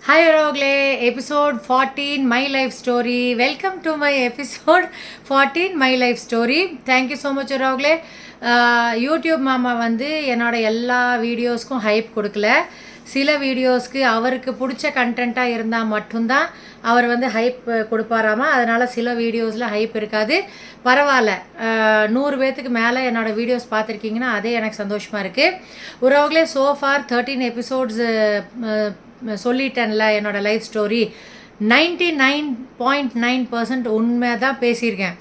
Hi Rogle, episode 14 My Life Story. Welcome to my episode 14 My Life Story. Thank you so much Rogle. YouTube மாமா வந்து என்னோட எல்லா வீடியோஸ்க்கும் hype கொடுக்கல. சில வீடியோஸ்க்கு அவருக்கு பிடிச்ச கண்டென்ட்டாக இருந்தால் மட்டும்தான் அவர் வந்து ஹைப் கொடுப்பாராமா. அதனால் சில வீடியோஸில் ஹைப் இருக்காது. பரவாயில்ல, 100 பேர்த்துக்கு மேலே என்னோடய வீடியோஸ் பார்த்துருக்கீங்கன்னா அதே எனக்கு சந்தோஷமாக இருக்குது. உறவுகளே, சோஃபார் 13 எபிசோட்ஸ் சொல்லிட்டேன்ல. என்னோடய லைஃப் ஸ்டோரி 99.9% உண்மை தான் பேசியிருக்கேன்,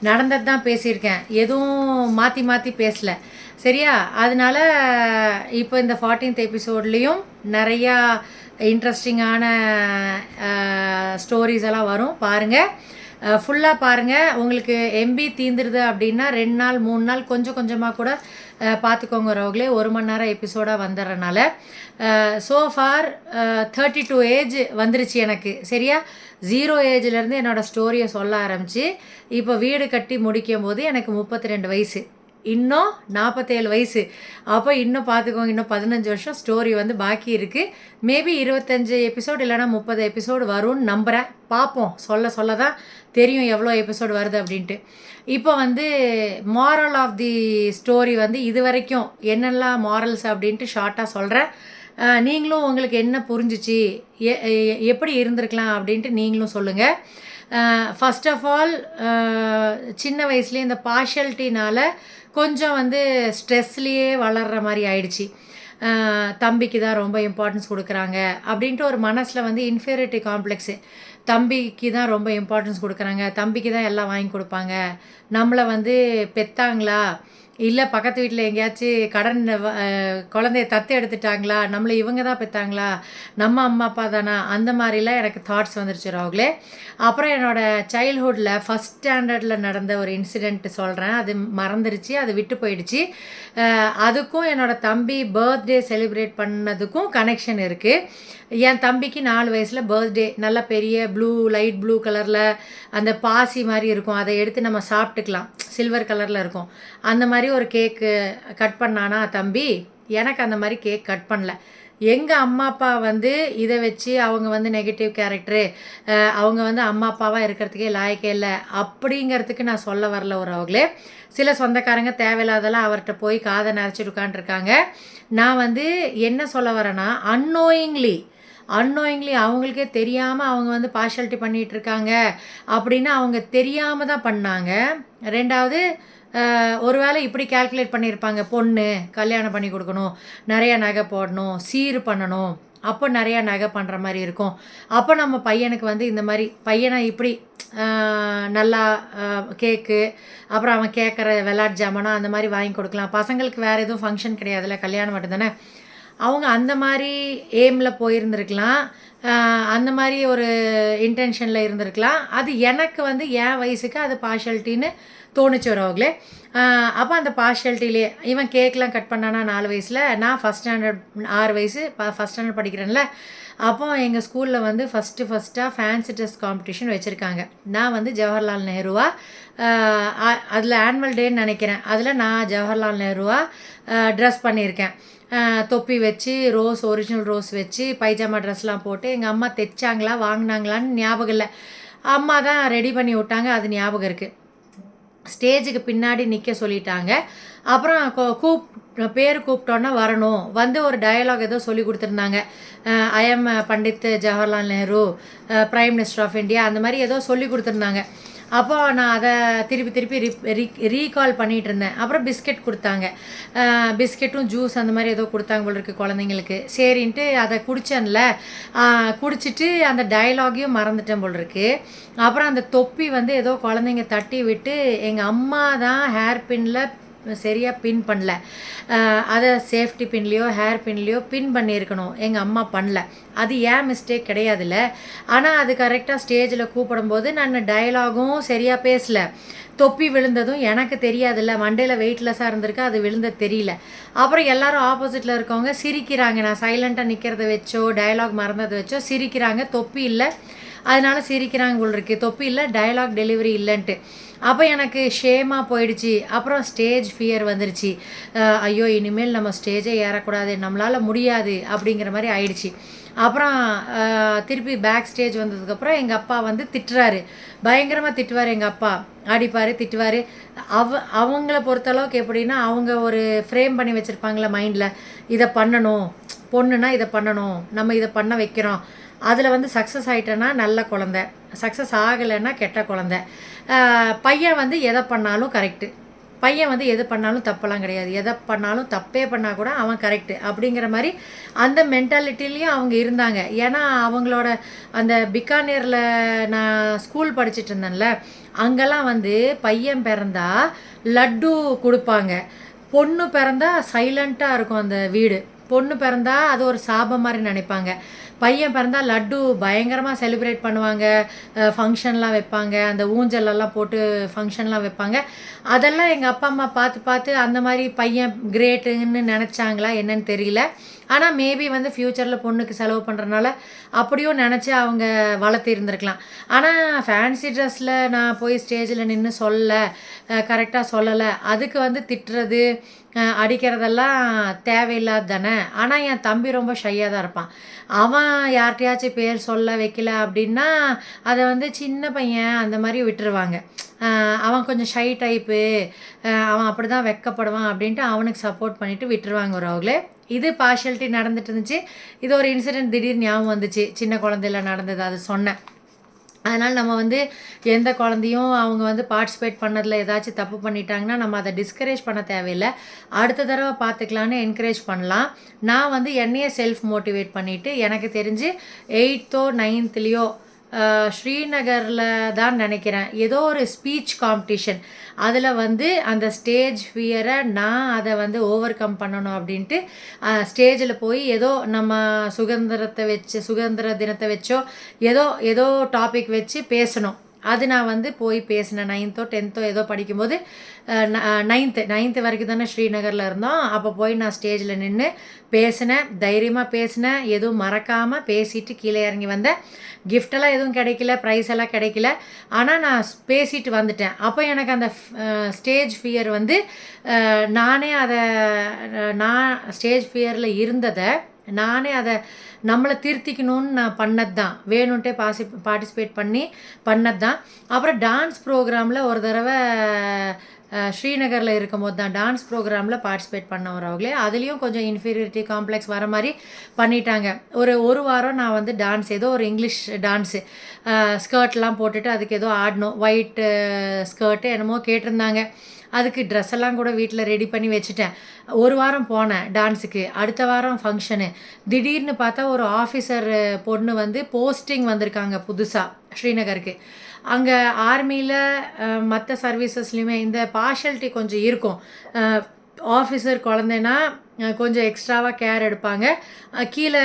நடந்தது தான் பேசியிருக்கேன், எதுவும் மாற்றி மாற்றி பேசலை. சரியா? அதனால் இப்போ இந்த 14th எபிசோட்லேயும் நிறையா இன்ட்ரெஸ்டிங்கான ஸ்டோரிஸ் எல்லாம் வரும். பாருங்கள், ஃபுல்லாக பாருங்கள். உங்களுக்கு எம்பி தீந்துருது அப்படின்னா 2 நாள் 3 நாள் கொஞ்சம் கொஞ்சமாக கூட பார்த்துக்கோங்க ரோக்லே. 1 மணி நேரம் எபிசோடாக வந்துடுறனால. சோஃபார் 32 ஏஜ் வந்துருச்சு எனக்கு. சரியா? 0 ஏஜ்லேருந்து என்னோடய ஸ்டோரியை சொல்ல ஆரம்பித்து இப்போ வீடு கட்டி முடிக்கும் போது எனக்கு 32 வயசு, இன்னும் 47 வயசு. அப்போ இன்னும் பார்த்துக்கோங்க, இன்னும் 15 வருஷம் ஸ்டோரி வந்து பாக்கி இருக்குது. மேபி 25 எபிசோடு இல்லைனா 30 எபிசோடு வரும்னு நம்புகிறேன். பார்ப்போம், சொல்ல தான் தெரியும் எவ்வளோ எபிசோடு வருது அப்படின்ட்டு. இப்போ வந்து மாரல் ஆஃப் தி ஸ்டோரி வந்து இது வரைக்கும் என்னெல்லாம் மாரல்ஸ் அப்படின்ட்டு ஷார்ட்டாக சொல்கிறேன். நீங்களும் உங்களுக்கு என்ன புரிஞ்சிச்சு, எப்படி இருந்திருக்கலாம் அப்படின்ட்டு நீங்களும் சொல்லுங்கள். ஃபஸ்ட் ஆஃப் ஆல், சின்ன வயசுலேயே இந்த பார்ஷியல்ட்டினால் கொஞ்சம் வந்து ஸ்ட்ரெஸ்லேயே வளர்கிற மாதிரி ஆயிடுச்சு. தம்பிக்கு தான் ரொம்ப இம்பார்ட்டன்ஸ் கொடுக்குறாங்க அப்படின்ட்டு ஒரு மனசில் வந்து இன்ஃபீரியாரிட்டி காம்ப்ளெக்ஸு. தம்பிக்கு தான் ரொம்ப இம்பார்ட்டன்ஸ் கொடுக்குறாங்க, தம்பிக்கு தான் எல்லாம் வாங்கி கொடுப்பாங்க, நம்மளை வந்து பெற்றாங்களா இல்லை பக்கத்து வீட்டில் எங்கேயாச்சும் கடன் குழந்தைய தத்து எடுத்துட்டாங்களா, நம்மளை இவங்க தான் பெற்றாங்களா, நம்ம அம்மா அப்பா தானா, அந்த மாதிரிலாம் எனக்கு தாட்ஸ் வந்துருச்சு ராகுலே. அப்புறம் என்னோடய சைல்ட்ஹுட்டில் ஃபஸ்ட் ஸ்டாண்டர்டில் நடந்த ஒரு இன்சிடெண்ட் சொல்கிறேன். அது மறந்துருச்சு, அது விட்டு போயிடுச்சு. அதுக்கும் என்னோடய தம்பி பர்த்டே செலிப்ரேட் பண்ணதுக்கும் கனெக்ஷன் இருக்குது. என் தம்பிக்கு 4 வயசில் பர்த்டே, நல்ல பெரிய லைட் ப்ளூ கலரில் அந்த பாசி மாதிரி இருக்கும், அதை எடுத்து நம்ம சாப்பிட்டுக்கலாம், சில்வர் கலரில் இருக்கும். அந்த மாதிரி ஒரு கேக்கு கட் பண்ணானா தம்பி. எனக்கு அந்த மாதிரி கேக் கட் பண்ணல. எங்கள் அம்மா அப்பா வந்து இதை வச்சு அவங்க வந்து நெகட்டிவ் கேரக்டரு, அவங்க வந்து அம்மா அப்பாவாக இருக்கிறதுக்கே லாயக்கே இல்லை அப்படிங்கிறதுக்கு நான் சொல்ல வரல அவர்களே. சில சொந்தக்காரங்க தேவையில்லாதெல்லாம் அவர்கிட்ட போய் காதை நரைச்சிட்டு உட்காந்துருக்காங்க. நான் வந்து என்ன சொல்ல வரேன்னா, அன்னோயிங்லி அவங்களுக்கே தெரியாமல் அவங்க வந்து பார்ஷாலிட்டி பண்ணிகிட்டு இருக்காங்க அப்படின்னு அவங்க தெரியாமல் தான் பண்ணாங்க. 2வது, ஒருவேளை இப்படி கால்குலேட் பண்ணியிருப்பாங்க, பொண்ணு கல்யாணம் பண்ணி கொடுக்கணும், நிறையா நகை போடணும், சீர் பண்ணணும், அப்போ நிறையா நகை பண்ணுற மாதிரி இருக்கும். அப்போ நம்ம பையனுக்கு வந்து இந்த மாதிரி பையனை இப்படி நல்லா கேக்கு, அப்புறம் அவன் கேட்குற விளையாட்டு ஜாமானோ அந்த மாதிரி வாங்கி கொடுக்கலாம். பசங்களுக்கு வேறு எதுவும் ஃபங்க்ஷன் கிடையாதுல்ல, கல்யாணம் மட்டும்தானே. அவங்க அந்த மாதிரி எய்மில் போயிருந்துருக்கலாம், அந்த மாதிரி ஒரு இன்டென்ஷனில் இருந்திருக்கலாம். அது எனக்கு வந்து என் வயசுக்கு அது பார்ஷாலிட்டின்னு தோணுச்சு வரவங்களே. அப்போ அந்த பார்ஷாலிட்டிலே இவன் கேக்லாம் கட் பண்ணானா 4 வயசில், நான் ஃபஸ்ட் ஸ்டாண்டர்ட் 6 வயசு ஃபஸ்ட் ஸ்டாண்டர்ட் படிக்கிறேன்ல. அப்போ எங்கள் ஸ்கூலில் வந்து ஃபஸ்ட்டாக ஃபேன்சி ட்ரெஸ் காம்படிஷன் வச்சுருக்காங்க. நான் வந்து ஜவஹர்லால் நேருவா, அதில் ஆனுவல் டேன்னு நினைக்கிறேன், அதில் நான் ஜவஹர்லால் நேருவா ட்ரெஸ் பண்ணியிருக்கேன். தொப்பி வச்சு ஒரிஜினல் ரோஸ் வச்சு பைஜாமா ட்ரெஸ்லாம் போட்டு எங்கள் அம்மா தைச்சாங்களா வாங்கினாங்களான்னு ஞாபகம் இல்லை, அம்மா தான் ரெடி பண்ணி விட்டாங்க, அது ஞாபகம் இருக்குது. ஸ்டேஜுக்கு பின்னாடி நிற்க சொல்லிட்டாங்க. அப்புறம் பேர் கூப்பிட்டோன்னா வரணும், வந்து ஒரு டயலாக் ஏதோ சொல்லி கொடுத்துருந்தாங்க. I am Pandit Jawaharlal Nehru, prime minister of India, அந்த மாதிரி ஏதோ சொல்லி கொடுத்துருந்தாங்க. அப்போ நான் அதை திருப்பி ரீகால் பண்ணிகிட்டு இருந்தேன். அப்புறம் பிஸ்கெட் கொடுத்தாங்க, பிஸ்கெட்டும் ஜூஸ் அந்த மாதிரி ஏதோ கொடுத்தாங்க போல் இருக்குது குழந்தைங்களுக்கு. சரின்ட்டு அதை குடித்தேன்ல, குடிச்சிட்டு அந்த டயலாகையும் மறந்துட்டேன் போல் இருக்குது. அப்புறம் அந்த தொப்பி வந்து ஏதோ குழந்தைங்க தட்டி விட்டு எங்கள் அம்மா தான் ஹேர் பின்னில் சரியாக பின் பண்ணல, அதை சேஃப்டி பின்லேயோ ஹேர் பின்லேயோ பின் பண்ணியிருக்கணும், எங்கள் அம்மா பண்ணல. அது ஏன் மிஸ்டேக் கிடையாதுல்ல. ஆனால் அது கரெக்டாக ஸ்டேஜில் கூப்பிடும்போது நான் டயலாகும் சரியாக பேசலை, தொப்பி விழுந்ததும் எனக்கு தெரியாதுல்ல, மண்டையில் வெயிட்லெஸ்ஸாக இருந்திருக்கு, அது விழுந்தது தெரியல. அப்புறம் எல்லோரும் ஆப்போசிட்டில் இருக்கவங்க சிரிக்கிறாங்க, நான் சைலண்ட்டாக நிற்கிறத வச்சோ டயலாக் மறந்ததை வச்சோ சிரிக்கிறாங்க. தொப்பி இல்லை அதனால் சிரிக்கிறாங்க போல் இருக்குது, தொப்பி இல்லை டயலாக் டெலிவரி இல்லைன்ட்டு. அப்போ எனக்கு ஷேமாக போயிடுச்சு. அப்புறம் ஸ்டேஜ் ஃபியர் வந்துருச்சு. ஐயோ இனிமேல் நம்ம ஸ்டேஜே ஏறக்கூடாது, நம்மளால் முடியாது அப்படிங்கிற மாதிரி ஆயிடுச்சு. அப்புறம் திருப்பி பேக் ஸ்டேஜ் வந்ததுக்கப்புறம் எங்கள் அப்பா வந்து திட்டுறாரு, பயங்கரமாக திட்டுவார். எங்கள் அப்பா அடிப்பார், திட்டுவார். அவங்கள பொறுத்தளவுக்கு எப்படின்னா, அவங்க ஒரு ஃப்ரேம் பண்ணி வச்சுருப்பாங்களே மைண்டில், இதை பண்ணணும், பொண்ணுன்னா இதை பண்ணணும், நம்ம இதை பண்ண வைக்கிறோம், அதில் வந்து சக்ஸஸ் ஆகிட்டேன்னா நல்ல குழந்த, சக்ஸஸ் ஆகலைன்னா கெட்ட குழந்த. பையன் வந்து எதை பண்ணாலும் கரெக்டு, பையன் வந்து எது பண்ணாலும் தப்பெல்லாம் கிடையாது, எதை பண்ணாலும் தப்பே பண்ணால் கூட அவன் கரெக்டு அப்படிங்கிற மாதிரி அந்த மென்டாலிட்டிலையும் அவங்க இருந்தாங்க. ஏன்னா அவங்களோட அந்த பிக்கானேரில் நான் ஸ்கூல் படிச்சுட்டு இருந்தேன்ல, அங்கெல்லாம் வந்து பையன் பிறந்தா லட்டு கொடுப்பாங்க, பொண்ணு பிறந்தா சைலண்ட்டாக இருக்கும் அந்த வீடு, பொண்ணு பிறந்தா அது ஒரு சாபம் மாதிரி நினைப்பாங்க. பையன் பிறந்தால் லட்டு பயங்கரமாக செலிப்ரேட் பண்ணுவாங்க, ஃபங்க்ஷன்லாம் வைப்பாங்க, அந்த ஊஞ்சலெல்லாம் போட்டு ஃபங்க்ஷன்லாம் வைப்பாங்க. அதெல்லாம் எங்கள் அப்பா அம்மா பார்த்து பார்த்து அந்த மாதிரி பையன் கிரேட்டுன்னு நினச்சாங்களா என்னன்னு தெரியல. ஆனால் மேபி வந்து ஃப்யூச்சரில் பொண்ணுக்கு செலவு பண்ணுறனால அப்படியும் நினச்சி அவங்க வளர்த்து இருந்திருக்கலாம். ஆனால் ஃபேன்சி ட்ரெஸ்ஸில் நான் போய் ஸ்டேஜில் நின்று கரெக்டாக சொல்லலை, அதுக்கு வந்து திட்டுறது அடிக்கிறதெல்லாம் தேவையில்லாது தானே. ஆனால் என் தம்பி ரொம்ப ஷையாக தான் இருப்பான். அவன் யார்கிட்டையாச்சும் பேர் சொல்ல வைக்கல அப்படின்னா அதை வந்து சின்ன பையன் அந்த மாதிரி விட்டுருவாங்க. அவன் கொஞ்சம் ஷை டைப்பு, அவன் அப்படி தான் வெக்கப்படுவான் அப்படின்ட்டு அவனுக்கு சப்போர்ட் பண்ணிவிட்டு விட்டுருவாங்க ஒரு அவங்களே. இது பார்ஷியாலிட்டி நடந்துட்டு இருந்துச்சு. இது ஒரு இன்சிடெண்ட் திடீர்னு ஞாபகம் வந்துச்சு, சின்ன குழந்தையில நடந்தது, அது சொன்னேன். அதனால் நம்ம வந்து எந்த குழந்தையும் அவங்க வந்து பார்ட்டிசிபேட் பண்ணதில் ஏதாச்சும் தப்பு பண்ணிட்டாங்கன்னா நம்ம அதை டிஸ்கரேஜ் பண்ண தேவையில்லை, அடுத்த தடவை பார்த்துக்கலான்னு என்கரேஜ் பண்ணலாம். நான் வந்து என்னையே செல்ஃப் மோட்டிவேட் பண்ணிவிட்டு, எனக்கு தெரிஞ்சு 8th or 9th ஸ்ரீநகரில் தான் நினைக்கிறேன், ஏதோ ஒரு ஸ்பீச் காம்படிஷன், அதில் வந்து அந்த ஸ்டேஜ் ஃபியரை நான் அதை வந்து ஓவர் கம் பண்ணணும் அப்படின்ட்டு ஸ்டேஜில் போய் ஏதோ நம்ம சுதந்திர தினத்தை வச்சோ ஏதோ டாபிக் வச்சு பேசணும். அது நான் வந்து போய் பேசினேன். 9th or 10th ஏதோ படிக்கும்போது, 9th வரைக்கும் தானே ஸ்ரீநகரில் இருந்தோம். அப்போ போய் நான் ஸ்டேஜில் நின்று பேசினேன், தைரியமாக பேசினேன், எதுவும் மறக்காமல் பேசிட்டு கீழே இறங்கி வந்தேன். கிஃப்டெல்லாம் எதுவும் கிடைக்கல, ப்ரைஸ் எல்லாம் கிடைக்கல, ஆனால் நான் பேசிட்டு வந்துட்டேன். அப்போ எனக்கு அந்த ஸ்டேஜ் ஃபியர் வந்து நான் ஸ்டேஜ் ஃபியரில் இருந்ததை நானே அதை நம்மளை திருத்திக்கணும்னு நான் பண்ணது தான், வேணுன்ட்டே பார்ட்டிசிபேட் பண்ணது தான். அப்புறம் டான்ஸ் ப்ரோக்ராமில் ஒரு தடவை ஸ்ரீநகரில் இருக்கும்போது தான் டான்ஸ் ப்ரோக்ராமில் பார்ட்டிசிபேட் பண்ணவங்களே, அதுலேயும் கொஞ்சம் இன்ஃபீரியாரிட்டி காம்ப்ளெக்ஸ் வர மாதிரி பண்ணிட்டாங்க. ஒரு வாரம் நான் வந்து டான்ஸ், ஏதோ ஒரு இங்கிலீஷ் டான்ஸு, ஸ்கர்ட்லாம் போட்டுட்டு அதுக்கு ஏதோ ஆடணும், ஒயிட்டு ஸ்கர்ட்டு என்னமோ கேட்டிருந்தாங்க. அதுக்கு ட்ரெஸ் எல்லாம் கூட வீட்டில் ரெடி பண்ணி வச்சுட்டேன். ஒரு வாரம் போனேன் டான்ஸுக்கு, அடுத்த வாரம் ஃபங்க்ஷனு. திடீர்னு பார்த்தா ஒரு ஆஃபீஸர் பொண்ணு வந்து போஸ்டிங் வந்திருக்காங்க புதுசாக ஸ்ரீநகருக்கு. அங்கே ஆர்மியில் மற்ற சர்வீசஸ்லையுமே இந்த பார்ஷியாலிட்டி கொஞ்சம் இருக்கும். ஆஃபீஸர் குழந்தைன்னா கொஞ்சம் எக்ஸ்ட்ராவாக கேர் எடுப்பாங்க, கீழே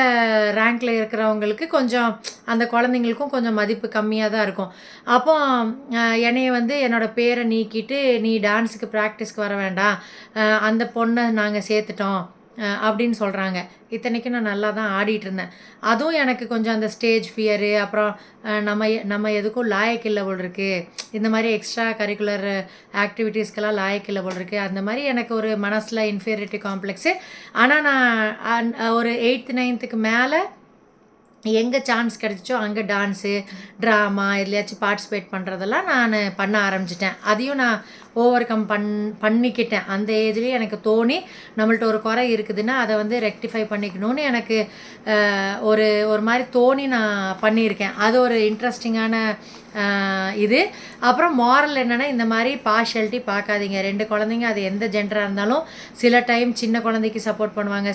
ரேங்க்கில் இருக்கிறவங்களுக்கு கொஞ்சம் அந்த குழந்தைங்களுக்கும் கொஞ்சம் மதிப்பு கம்மியாக தான் இருக்கும். அப்போ என்னைய வந்து என்னோடய பேரை நீக்கிட்டு, நீ டான்ஸுக்கு ப்ராக்டிஸ்க்கு வர வேண்டாம், அந்த பொண்ணை நாங்கள் சேர்த்துட்டோம் அப்படின்னு சொல்கிறாங்க. இத்தனைக்கும் நான் நல்லா தான் ஆடிட்டு இருந்தேன். அதுவும் எனக்கு கொஞ்சம் அந்த ஸ்டேஜ் ஃபியரு, அப்புறம் நம்ம எதுக்கும் லாயக்கில்லை போல் இருக்குது, இந்த மாதிரி எக்ஸ்ட்ரா கரிக்குலர் ஆக்டிவிட்டீஸ்க்கெல்லாம் லாயக்கில்லை போல் இருக்குது, அந்த மாதிரி எனக்கு ஒரு மனசில் இன்ஃபீரியாரிட்டி காம்ப்ளெக்ஸு. ஆனால் நான் ஒரு 8th 9th மேலே எங்கே சான்ஸ் கிடச்சிச்சோ அங்கே டான்ஸு, ட்ராமா எதுலையாச்சும் பார்ட்டிசிபேட் பண்ணுறதெல்லாம் நான் பண்ண ஆரம்பிச்சிட்டேன். அதையும் நான் ஓவர் கம் பண்ணிக்கிட்டேன். அந்த ஏஜ்லேயும் எனக்கு தோணி நம்மள்ட்ட ஒரு குறை இருக்குதுன்னா அதை வந்து ரெக்டிஃபை பண்ணிக்கணும்னு எனக்கு ஒரு மாதிரி தோணி நான் பண்ணியிருக்கேன். அது ஒரு இன்ட்ரெஸ்டிங்கான இது. அப்புறம் மாரல் என்னென்னா, இந்த மாதிரி பார்ஷியாலிட்டி பார்க்காதீங்க. 2 குழந்தைங்க, அது எந்த ஜெண்டராக இருந்தாலும் சில டைம் சின்ன குழந்தைக்கு சப்போர்ட் பண்ணுவாங்க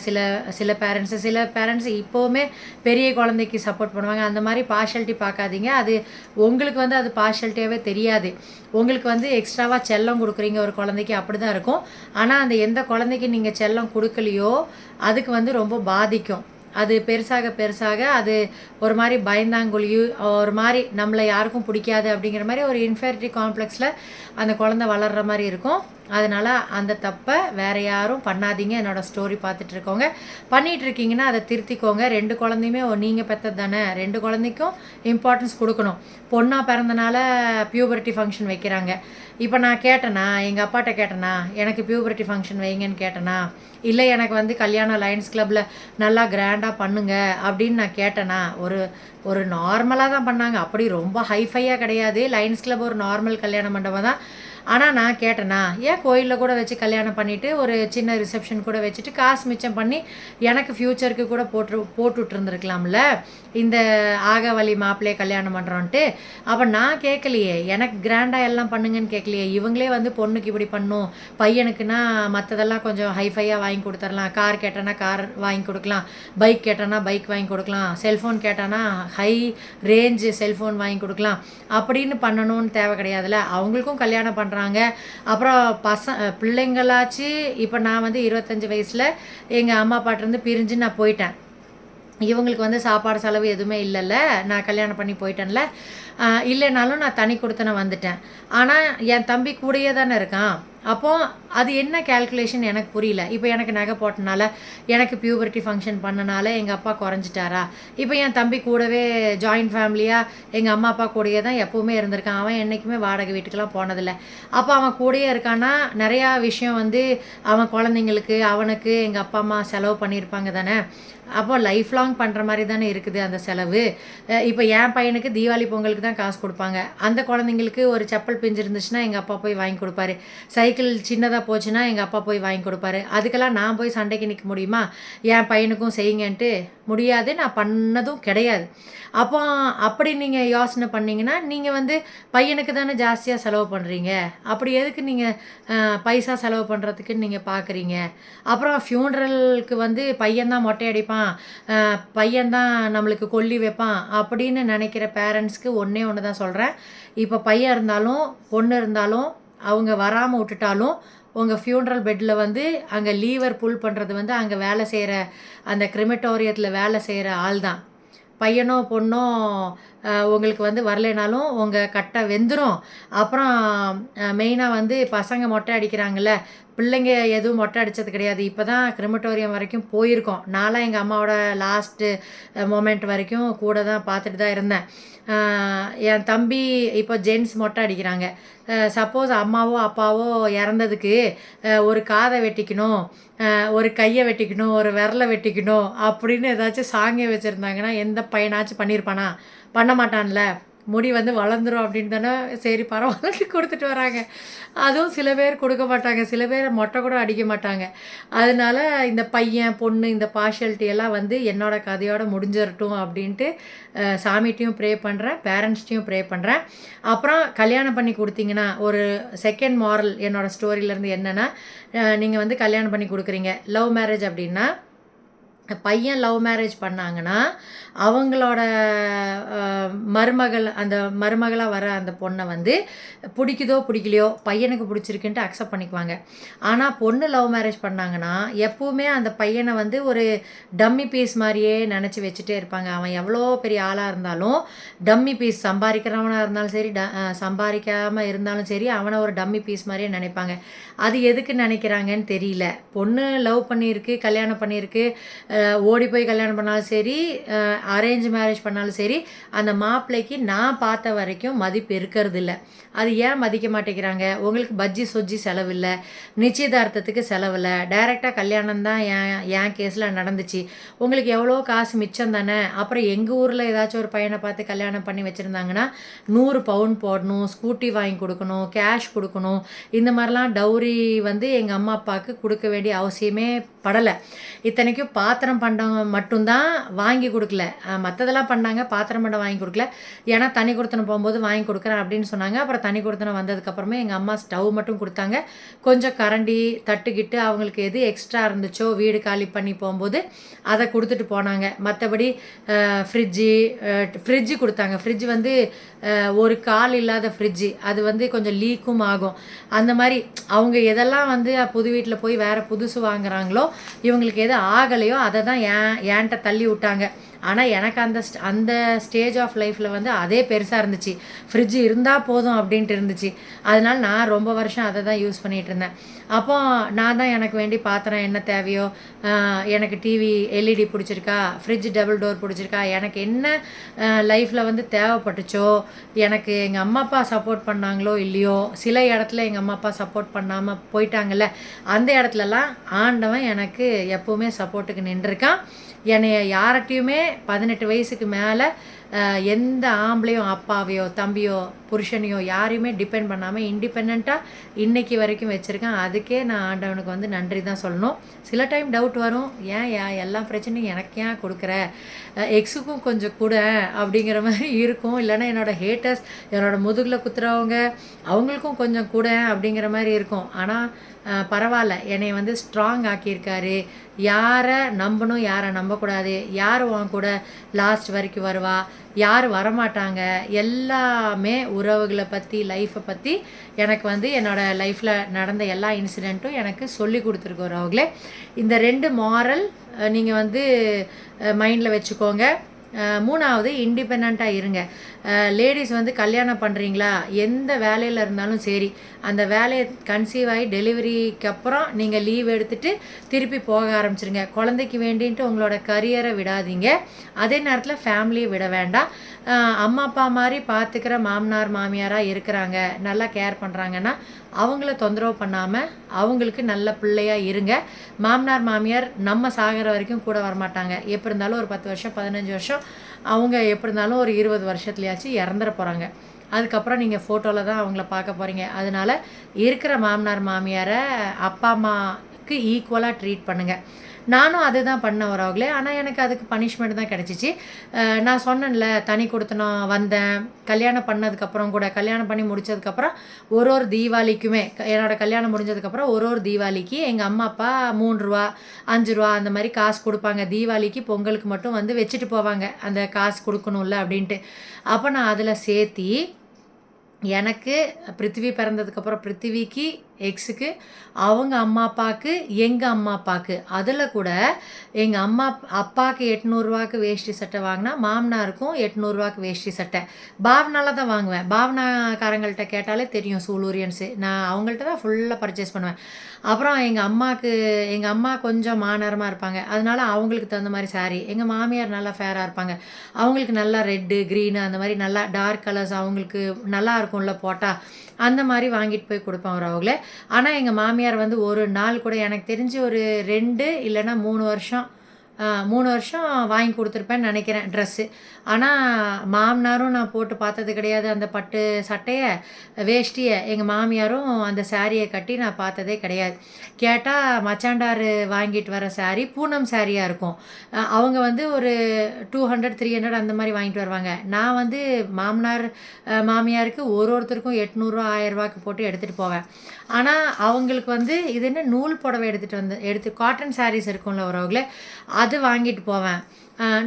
சில பேரண்ட்ஸு இப்போவுமே பெரிய குழந்தைக்கு சப்போர்ட் பண்ணுவாங்க. அந்த மாதிரி பார்ஷியாலிட்டி பார்க்காதீங்க. அது உங்களுக்கு வந்து அது பார்ஷியாலிட்டியாகவே தெரியாது. உங்களுக்கு வந்து எக்ஸ்ட்ராவாக செல்லம் கொடுக்குறீங்க ஒரு குழந்தைக்கு, அப்படி தான் இருக்கும். ஆனால் அந்த எந்த குழந்தைக்கு நீங்கள் செல்லம் கொடுக்கலையோ அதுக்கு வந்து ரொம்ப பாதிக்கும். அது பெருசாக அது ஒரு மாதிரி பயந்தாங்குழியும், ஒரு மாதிரி நம்மளை யாருக்கும் பிடிக்காது அப்படிங்கிற மாதிரி ஒரு இன்ஃபீரியாரிட்டி காம்ப்ளெக்ஸில் அந்த குழந்தை வளர்கிற மாதிரி இருக்கும். அதனால் அந்த தப்பை வேறு யாரும் பண்ணாதீங்க. என்னோடய ஸ்டோரி பார்த்துட்டு இருக்கோங்க. பண்ணிகிட்டு இருக்கீங்கன்னா அதை திருத்திக்கோங்க. 2 குழந்தையுமே நீங்கள் பெற்றது தானே, 2 குழந்தைக்கும் இம்பார்ட்டன்ஸ் கொடுக்கணும். பொண்ணாக பிறந்தனால பியூபர்ட்டி ஃபங்க்ஷன் வைக்கிறாங்க. இப்போ நான் கேட்டேனா, எங்கள் அப்பாட்ட கேட்டேனா, எனக்கு பியூபர்ட்டி ஃபங்க்ஷன் வைங்கன்னு கேட்டேனா, இல்லை எனக்கு வந்து கல்யாணம் லயன்ஸ் கிளப்பில் நல்லா கிராண்டாக பண்ணுங்க அப்படின்னு நான் கேட்டேனா, ஒரு நார்மலாக தான் பண்ணாங்க. அப்படி ரொம்ப ஹைஃபையாக கிடையாது. லயன்ஸ் கிளப் ஒரு நார்மல் கல்யாண மண்டபம் தான். ஆனால் நான் கேட்டேனா, ஏன் கோயிலில் கூட வச்சு கல்யாணம் பண்ணிவிட்டு ஒரு சின்ன ரிசப்ஷன் கூட வச்சுட்டு காசு மிச்சம் பண்ணி எனக்கு ஃப்யூச்சருக்கு கூட போட்டுட்ருந்துருக்கலாம்ல, இந்த ஆகவழி மாப்பிள்ளையை கல்யாணம் பண்ணுறோன்ட்டு. அப்போ நான் கேட்கலையே, எனக்கு கிராண்டாக எல்லாம் பண்ணுங்கன்னு கேட்கலையே. இவங்களே வந்து பொண்ணுக்கு இப்படி பண்ணும், பையனுக்குன்னா மற்றதெல்லாம் கொஞ்சம் ஹைஃபையாக வாங்கி கொடுத்துர்லாம், கார் கேட்டானா கார் வாங்கி கொடுக்கலாம், பைக் கேட்டானா பைக் வாங்கி கொடுக்கலாம், செல்ஃபோன் கேட்டானா ஹை ரேஞ்சு செல்ஃபோன் வாங்கி கொடுக்கலாம் அப்படின்னு பண்ணணும்னு தேவை கிடையாதுல்ல. அவங்களுக்கும் கல்யாணம் பண்ணுறாங்க. அப்புறம் பிள்ளைங்களாச்சு. இப்போ நான் வந்து 25 வயசில் எங்கள் அம்மா அப்பாட்டிருந்து பிரிஞ்சு நான் போயிட்டேன். இவங்களுக்கு வந்து சாப்பாடு செலவு எதுவுமே இல்லைல்ல, நான் கல்யாணம் பண்ணி போயிட்டேன்ல. இல்லைனாலும் நான் தனி கொடுத்தன வந்துட்டேன். ஆனால் என் தம்பி கூடயே தானே இருக்கான். அப்போது அது என்ன கேல்குலேஷன் எனக்கு புரியல. இப்போ எனக்கு நகை போட்டனால, எனக்கு பியூபர்ட்டி ஃபங்க்ஷன் பண்ணனால எங்கள் அப்பா குறைஞ்சிட்டாரா? இப்போ என் தம்பி கூடவே ஜாயிண்ட் ஃபேமிலியாக எங்கள் அம்மா அப்பா கூடயே தான் எப்போவுமே இருந்திருக்கான். அவன் என்றைக்குமே வாடகை வீட்டுக்கெலாம் போனதில்லை. அப்போ அவன் கூடயே இருக்கான்னா நிறையா விஷயம் வந்து அவன் குழந்தைங்களுக்கு அவனுக்கு எங்கள் அப்பா அம்மா செலவு பண்ணியிருப்பாங்க தானே. அப்போ லைஃப் லாங் பண்ணுற மாதிரி தானே இருக்குது அந்த செலவு. இப்போ என் பையனுக்கு தீபாவளி பொங்கலுக்கு தான் காசு கொடுப்பாங்க. அந்த குழந்தைங்களுக்கு ஒரு செப்பல் பிஞ்சு இருந்துச்சுன்னா எங்கள் அப்பா போய் வாங்கி கொடுப்பாரு. சைக்கிள் சின்னதாக போச்சுன்னா எங்கள் அப்பா போய் வாங்கி கொடுப்பாரு. அதுக்கெல்லாம் நான் போய் சண்டைக்கு நிற்க முடியுமா? என் பையனுக்கும் செய்யுங்கன்ட்டு முடியாது. நான் பண்ணதும் கிடையாது. அப்போ அப்படி நீங்கள் யோசனை பண்ணிங்கன்னா நீங்கள் வந்து பையனுக்கு தானே ஜாஸ்தியாக செலவு பண்ணுறீங்க. அப்படி எதுக்கு நீங்கள் பைசா செலவு பண்ணுறதுக்குன்னு நீங்கள் பார்க்குறீங்க? அப்புறம் ஃபியூனரலுக்கு வந்து பையன்தான் மொட்டை அடிப்பான், பையன்தான் நம்மளுக்கு கொல்லி வைப்பான் அப்படின்னு நினைக்கிற பேரண்ட்ஸ்க்கு ஒன்றே ஒன்று தான் சொல்கிறேன். இப்போ பையன் இருந்தாலும் பொண்ணு இருந்தாலும் அவங்க வராமல் விட்டுட்டாலும் உங்கள் ஃபியூனரல் பெட்டில் வந்து அங்கே லீவர் புல் பண்ணுறது வந்து அங்கே வேலை செய்கிற அந்த கிரிமட்டோரியத்தில் வேலை செய்கிற ஆள் தான். பையனோ பொண்ணோ உங்களுக்கு வந்து வரலைனாலும் உங்கள் கட்டை வெந்துடும். அப்புறம் மெயினாக வந்து பசங்க மொட்டை அடிக்கிறாங்கல்ல, பிள்ளைங்க எதுவும் மொட்டை அடித்தது கிடையாது. இப்போ தான் கிரிமட்டோரியம் வரைக்கும் போயிருக்கோம். நான்லாம் எங்கள் அம்மாவோட லாஸ்ட்டு மொமெண்ட் வரைக்கும் கூட தான் பார்த்துட்டு தான் இருந்தேன். என் தம்பி இப்போ ஜென்ஸ் மொட்டை அடிக்கிறாங்க. சப்போஸ் அம்மாவோ அப்பாவோ இறந்ததுக்கு ஒரு காதை வெட்டிக்கணும், ஒரு கையை வெட்டிக்கணும், ஒரு விரலை வெட்டிக்கணும் அப்படின்னு ஏதாச்சும் சாங்கே வச்சுருந்தாங்கன்னா எந்த பையனாச்சும் பண்ணியிருப்பானா? பண்ண மாட்டான்ல. முடி வந்து வளர்ந்துரும் அப்படின்னு தானே சரி பரவாயில்லன்னு கொடுத்துட்டு வராங்க. அதுவும் சில பேர் கொடுக்க மாட்டாங்க, சில பேர் மொட்டை கூட அடிக்க மாட்டாங்க. அதனால இந்த பையன் பொண்ணு இந்த பார்ஷியாலிட்டி எல்லாம் வந்து என்னோடய கதையோடு முடிஞ்சிடட்டும் அப்படின்ட்டு சாமிகிட்டையும் ப்ரே பண்ணுறேன், பேரண்ட்ஸ்டையும் ப்ரே பண்ணுறேன். அப்புறம் கல்யாணம் பண்ணி கொடுத்தீங்கன்னா ஒரு செகண்ட் மாரல் என்னோடய ஸ்டோரியிலேருந்து என்னென்னா, நீங்கள் வந்து கல்யாணம் பண்ணி கொடுக்குறீங்க லவ் மேரேஜ் அப்படின்னா, பையன் லவ் மேரேஜ் பண்ணாங்கன்னா அவங்களோட அந்த மருமகளாக வர அந்த பொண்ணை வந்து பிடிக்குதோ பிடிக்கலையோ பையனுக்கு பிடிச்சிருக்குன்ட்டு அக்செப்ட் பண்ணிக்குவாங்க. ஆனால் பொண்ணு லவ் மேரேஜ் பண்ணாங்கன்னா எப்போவுமே அந்த பையனை வந்து ஒரு டம்மி பீஸ் மாதிரியே நினச்சி வச்சுட்டே இருப்பாங்க. அவன் எவ்வளோ பெரிய ஆளாக இருந்தாலும் டம்மி பீஸ், சம்பாதிக்கிறவனாக இருந்தாலும் சரி சம்பாதிக்காமல் இருந்தாலும் சரி அவனை ஒரு டம்மி பீஸ் மாதிரியே நினைப்பாங்க. அது எதுக்கு நினைக்கிறாங்கன்னு தெரியல. பொண்ணு லவ் பண்ணியிருக்கு, கல்யாணம் பண்ணியிருக்கு, ஓடி போய் கல்யாணம் பண்ணாலும் சரி அரேஞ்ச் மேரேஜ் பண்ணாலும் சரி அந்த மாப்பிள்ளைக்கு நான் பார்த்த வரைக்கும் மதிப்பு இருக்கிறது இல்லை. அது ஏன் மதிக்க மாட்டேங்கிறாங்க? உங்களுக்கு பஜ்ஜி சொஜ்ஜி செலவில்லை, நிச்சயதார்த்தத்துக்கு செலவில்லை, டைரெக்டாக கல்யாணம் தான் என் கேஸில் நடந்துச்சு. உங்களுக்கு எவ்வளோ காசு மிச்சம் தானே. அப்புறம் எங்கள் ஊரில் ஏதாச்சும் ஒரு பையனை பார்த்து கல்யாணம் பண்ணி வச்சுருந்தாங்கன்னா 100 பவுன் போடணும், ஸ்கூட்டி வாங்கி கொடுக்கணும், கேஷ் கொடுக்கணும். இந்த மாதிரிலாம் டவுரி வந்து எங்கள் அம்மா அப்பாவுக்கு கொடுக்க வேண்டிய அவசியமே படலை. இத்தனைக்கும் பாத்திரம் பண்டம் மட்டும்தான் வாங்கி கொடுக்கல, மற்றதெல்லாம் பண்ணாங்க, பாத்திரம் பண்டம் வாங்கி கொடுக்கல. ஏன்னா தனி கொடுத்தனம் போகும்போது வாங்கி கொடுக்குறேன் அப்படின்னு சொன்னாங்க. அப்புறம் தனி கொடுத்தனம் வந்ததுக்கப்புறமே எங்கள் அம்மா ஸ்டவ் மட்டும் கொடுத்தாங்க, கொஞ்சம் கரண்டி தட்டுக்கிட்டு அவங்களுக்கு எது எக்ஸ்ட்ரா இருந்துச்சோ வீடு காலி பண்ணி போகும்போது அதை கொடுத்துட்டு போனாங்க. மற்றபடி ஃப்ரிட்ஜு கொடுத்தாங்க. ஃப்ரிட்ஜ் வந்து ஒரு கால் இல்லாத ஃப்ரிட்ஜு, அது வந்து கொஞ்சம் லீக்கும் ஆகும். அந்த மாதிரி அவங்க எதெல்லாம் வந்து புது வீட்டில் போய் வேறு புதுசு வாங்குறாங்களோ இவங்களுக்கு எது ஆகலையோ அதை தான் ஏன்ட்ட தள்ளி விட்டாங்க. ஆனால் எனக்கு அந்த ஸ்டேஜ் ஆஃப் லைஃப்பில் வந்து அதே பெருசாக இருந்துச்சு. ஃப்ரிட்ஜ் இருந்தால் போதும் அப்படின்ட்டு இருந்துச்சு. அதனால நான் ரொம்ப வருஷம் அதை தான் யூஸ் பண்ணிகிட்டு இருந்தேன். அப்போ நான் தான் எனக்கு வேண்டி பாத்திரம் என்ன தேவையோ, எனக்கு டிவி எல்இடி பிடிச்சிருக்கா, ஃப்ரிட்ஜ் டபுள் டோர் பிடிச்சிருக்கா, எனக்கு என்ன லைஃப்பில் வந்து தேவைப்பட்டுச்சோ, எனக்கு எங்கள் அம்மா அப்பா சப்போர்ட் பண்ணாங்களோ இல்லையோ, சில இடத்துல எங்கள் அம்மா அப்பா சப்போர்ட் பண்ணாமல் போயிட்டாங்கல்ல, அந்த இடத்துலலாம் ஆண்டவன் எனக்கு எப்போவுமே சப்போர்ட்டுக்கு நின்றுருக்கான். என்னைய யார்கிட்டையுமே 18 வயசுக்கு மேலே எந்த ஆம்பளையும் அப்பாவையோ தம்பியோ புருஷனையோ யாரையுமே டிபெண்ட் பண்ணாமல் இண்டிபெண்ட்டாக இன்றைக்கி வரைக்கும் வச்சுருக்கேன். அதுக்கே நான் ஆண்டவனுக்கு வந்து நன்றி தான் சொல்லணும். சில டைம் டவுட் வரும், ஏன் எல்லா பிரச்சனையும் எனக்கு ஏன் கொடுக்குற, எக்ஸுக்கும் கொஞ்சம் கூட அப்படிங்கிற மாதிரி இருக்கும். இல்லைன்னா என்னோடய ஹேட்டர்ஸ், என்னோடய முதுகில் குத்துறவங்க அவங்களுக்கும் கொஞ்சம் கூட அப்படிங்கிற மாதிரி இருக்கும். ஆனால் பரவாயில்ல, என்னை வந்து ஸ்ட்ராங் ஆக்கியிருக்காரு. யாரை நம்பணும், யாரை நம்பக்கூடாது, யார் உன் கூட லாஸ்ட் வரைக்கும் வருவா, யார் வரமாட்டாங்க, எல்லாமே உறவுகளை பற்றி லைஃப்பை பற்றி எனக்கு வந்து என்னோடய லைஃப்பில் நடந்த எல்லா இன்சிடெண்ட்டும் எனக்கு சொல்லி கொடுத்துருக்கு உறவுகளே. இந்த 2 மாரல் நீங்கள் வந்து மைண்டில் வச்சுக்கோங்க. 3வது இண்டிபெண்ட்டாக இருங்க. லேடிஸ் வந்து கல்யாணம் பண்ணுறீங்களா, எந்த வேலையில் இருந்தாலும் சரி, அந்த வேலையை கன்சீவ் ஆகி டெலிவரிக்கு அப்புறம் நீங்கள் லீவ் எடுத்துகிட்டு திருப்பி போக ஆரம்பிச்சிருங்க. குழந்தைக்கு வேண்டின்ட்டு உங்களோட கரியரை விடாதீங்க. அதே நேரத்தில் ஃபேமிலியை விட வேண்டாம். அம்மா அப்பா மாதிரி பார்த்துக்கிற மாமனார் மாமியாராக இருக்கிறாங்க, நல்லா கேர் பண்ணுறாங்கன்னா அவங்கள தொந்தரவு பண்ணாமல் அவங்களுக்கு நல்ல பிள்ளையாக இருங்க. மாமனார் மாமியார் நம்ம சாகிற வரைக்கும் கூட வரமாட்டாங்க. எப்படி இருந்தாலும் ஒரு 10 வருஷம் 15 வருஷம், அவங்க எப்படி இருந்தாலும் ஒரு 20 வருஷத்துலையாச்சும் இறந்துட போகிறாங்க. அதுக்கப்புறம் நீங்கள் ஃபோட்டோவில் தான் அவங்கள பார்க்க போகிறீங்க. அதனால் இருக்கிற மாமனார் மாமியாரை அப்பா அம்மாவுக்கு ஈக்குவலாக ட்ரீட் பண்ணுங்கள். நானும் அதுதான் பண்ணேன் உறவுகளே. ஆனால் எனக்கு அதுக்கு பனிஷ்மெண்ட் தான் கிடச்சிச்சு. நான் சொன்னேன்ல, தனி கொடுத்தனம் வந்தேன். கல்யாணம் பண்ணதுக்கப்புறம் கூட, கல்யாணம் பண்ணி முடித்ததுக்கப்புறம் ஒரு தீபாவளிக்குமே, என்னோடய கல்யாணம் முடிஞ்சதுக்கப்புறம் ஒரு தீபாவளிக்கு எங்கள் அம்மா அப்பா 3 ரூபா 5 ரூபா அந்த மாதிரி காசு கொடுப்பாங்க. தீபாவளிக்கு பொங்கலுக்கு மட்டும் வந்து வச்சுட்டு போவாங்க, அந்த காசு கொடுக்கணும்ல அப்படின்ட்டு. அப்போ நான் அதில் சேர்த்தி எனக்கு பிருத்திவி பிறந்ததுக்கப்புறம் பிருத்திவிக்கு எக்ஸுக்கு அவங்க அம்மா அப்பாவுக்கு எங்கள் அம்மா அப்பாவுக்கு அதில் கூட எங்கள் அம்மா அப்பாவுக்கு 800 வேஷ்டி சட்டை வாங்கினா மாமனாருக்கும் 800 வேஷ்டி சட்டை பாவனால தான் வாங்குவேன். பாவனாக்காரங்கள்ட்ட கேட்டாலே தெரியும், சூலூரியன்ஸு. நான் அவங்கள்ட்ட தான் ஃபுல்லாக பர்ச்சேஸ் பண்ணுவேன். அப்புறம் எங்கள் அம்மா கொஞ்சம் மாநரமாக இருப்பாங்க, அதனால அவங்களுக்கு தகுந்த மாதிரி சாரீ. எங்கள் மாமியார் நல்லா ஃபேராக இருப்பாங்க, அவங்களுக்கு நல்லா ரெட்டு க்ரீனு அந்த மாதிரி நல்லா டார்க் கலர்ஸ் அவங்களுக்கு நல்லா இருக்கும்ல போட்டால், அந்த மாதிரி வாங்கிட்டு போய் கொடுப்பேன் அவங்களே. ஆனால் எங்கள் மாமியார் வந்து ஒரு நாள் கூட, எனக்கு தெரிஞ்சு ஒரு 2 இல்லைன்னா 3 வருஷம் 3 வருஷம் வாங்கி கொடுத்துருப்பேன்னு நினைக்கிறேன் ட்ரெஸ்ஸு. ஆனால் மாமனாரும் நான் போட்டு பார்த்தது கிடையாது அந்த பட்டு சட்டையை வேஷ்டியை. எங்கள் மாமியாரும் அந்த சாரியை கட்டி நான் பார்த்ததே கிடையாது. கேட்டால் மச்சாண்டார் வாங்கிட்டு வர சாரீ பூனம் சாரியாக இருக்கும். அவங்க வந்து ஒரு 200 300 அந்த மாதிரி வாங்கிட்டு வருவாங்க. நான் வந்து மாமனார் மாமியாருக்கு ஒருத்தருக்கும் 800 1000 போட்டு எடுத்துகிட்டு போவேன். ஆனால் அவங்களுக்கு வந்து இது என்ன நூல் புடவை எடுத்து காட்டன் சாரீஸ் இருக்கும்ல உறவுகளே, அது வாங்கிட்டு போவேன்.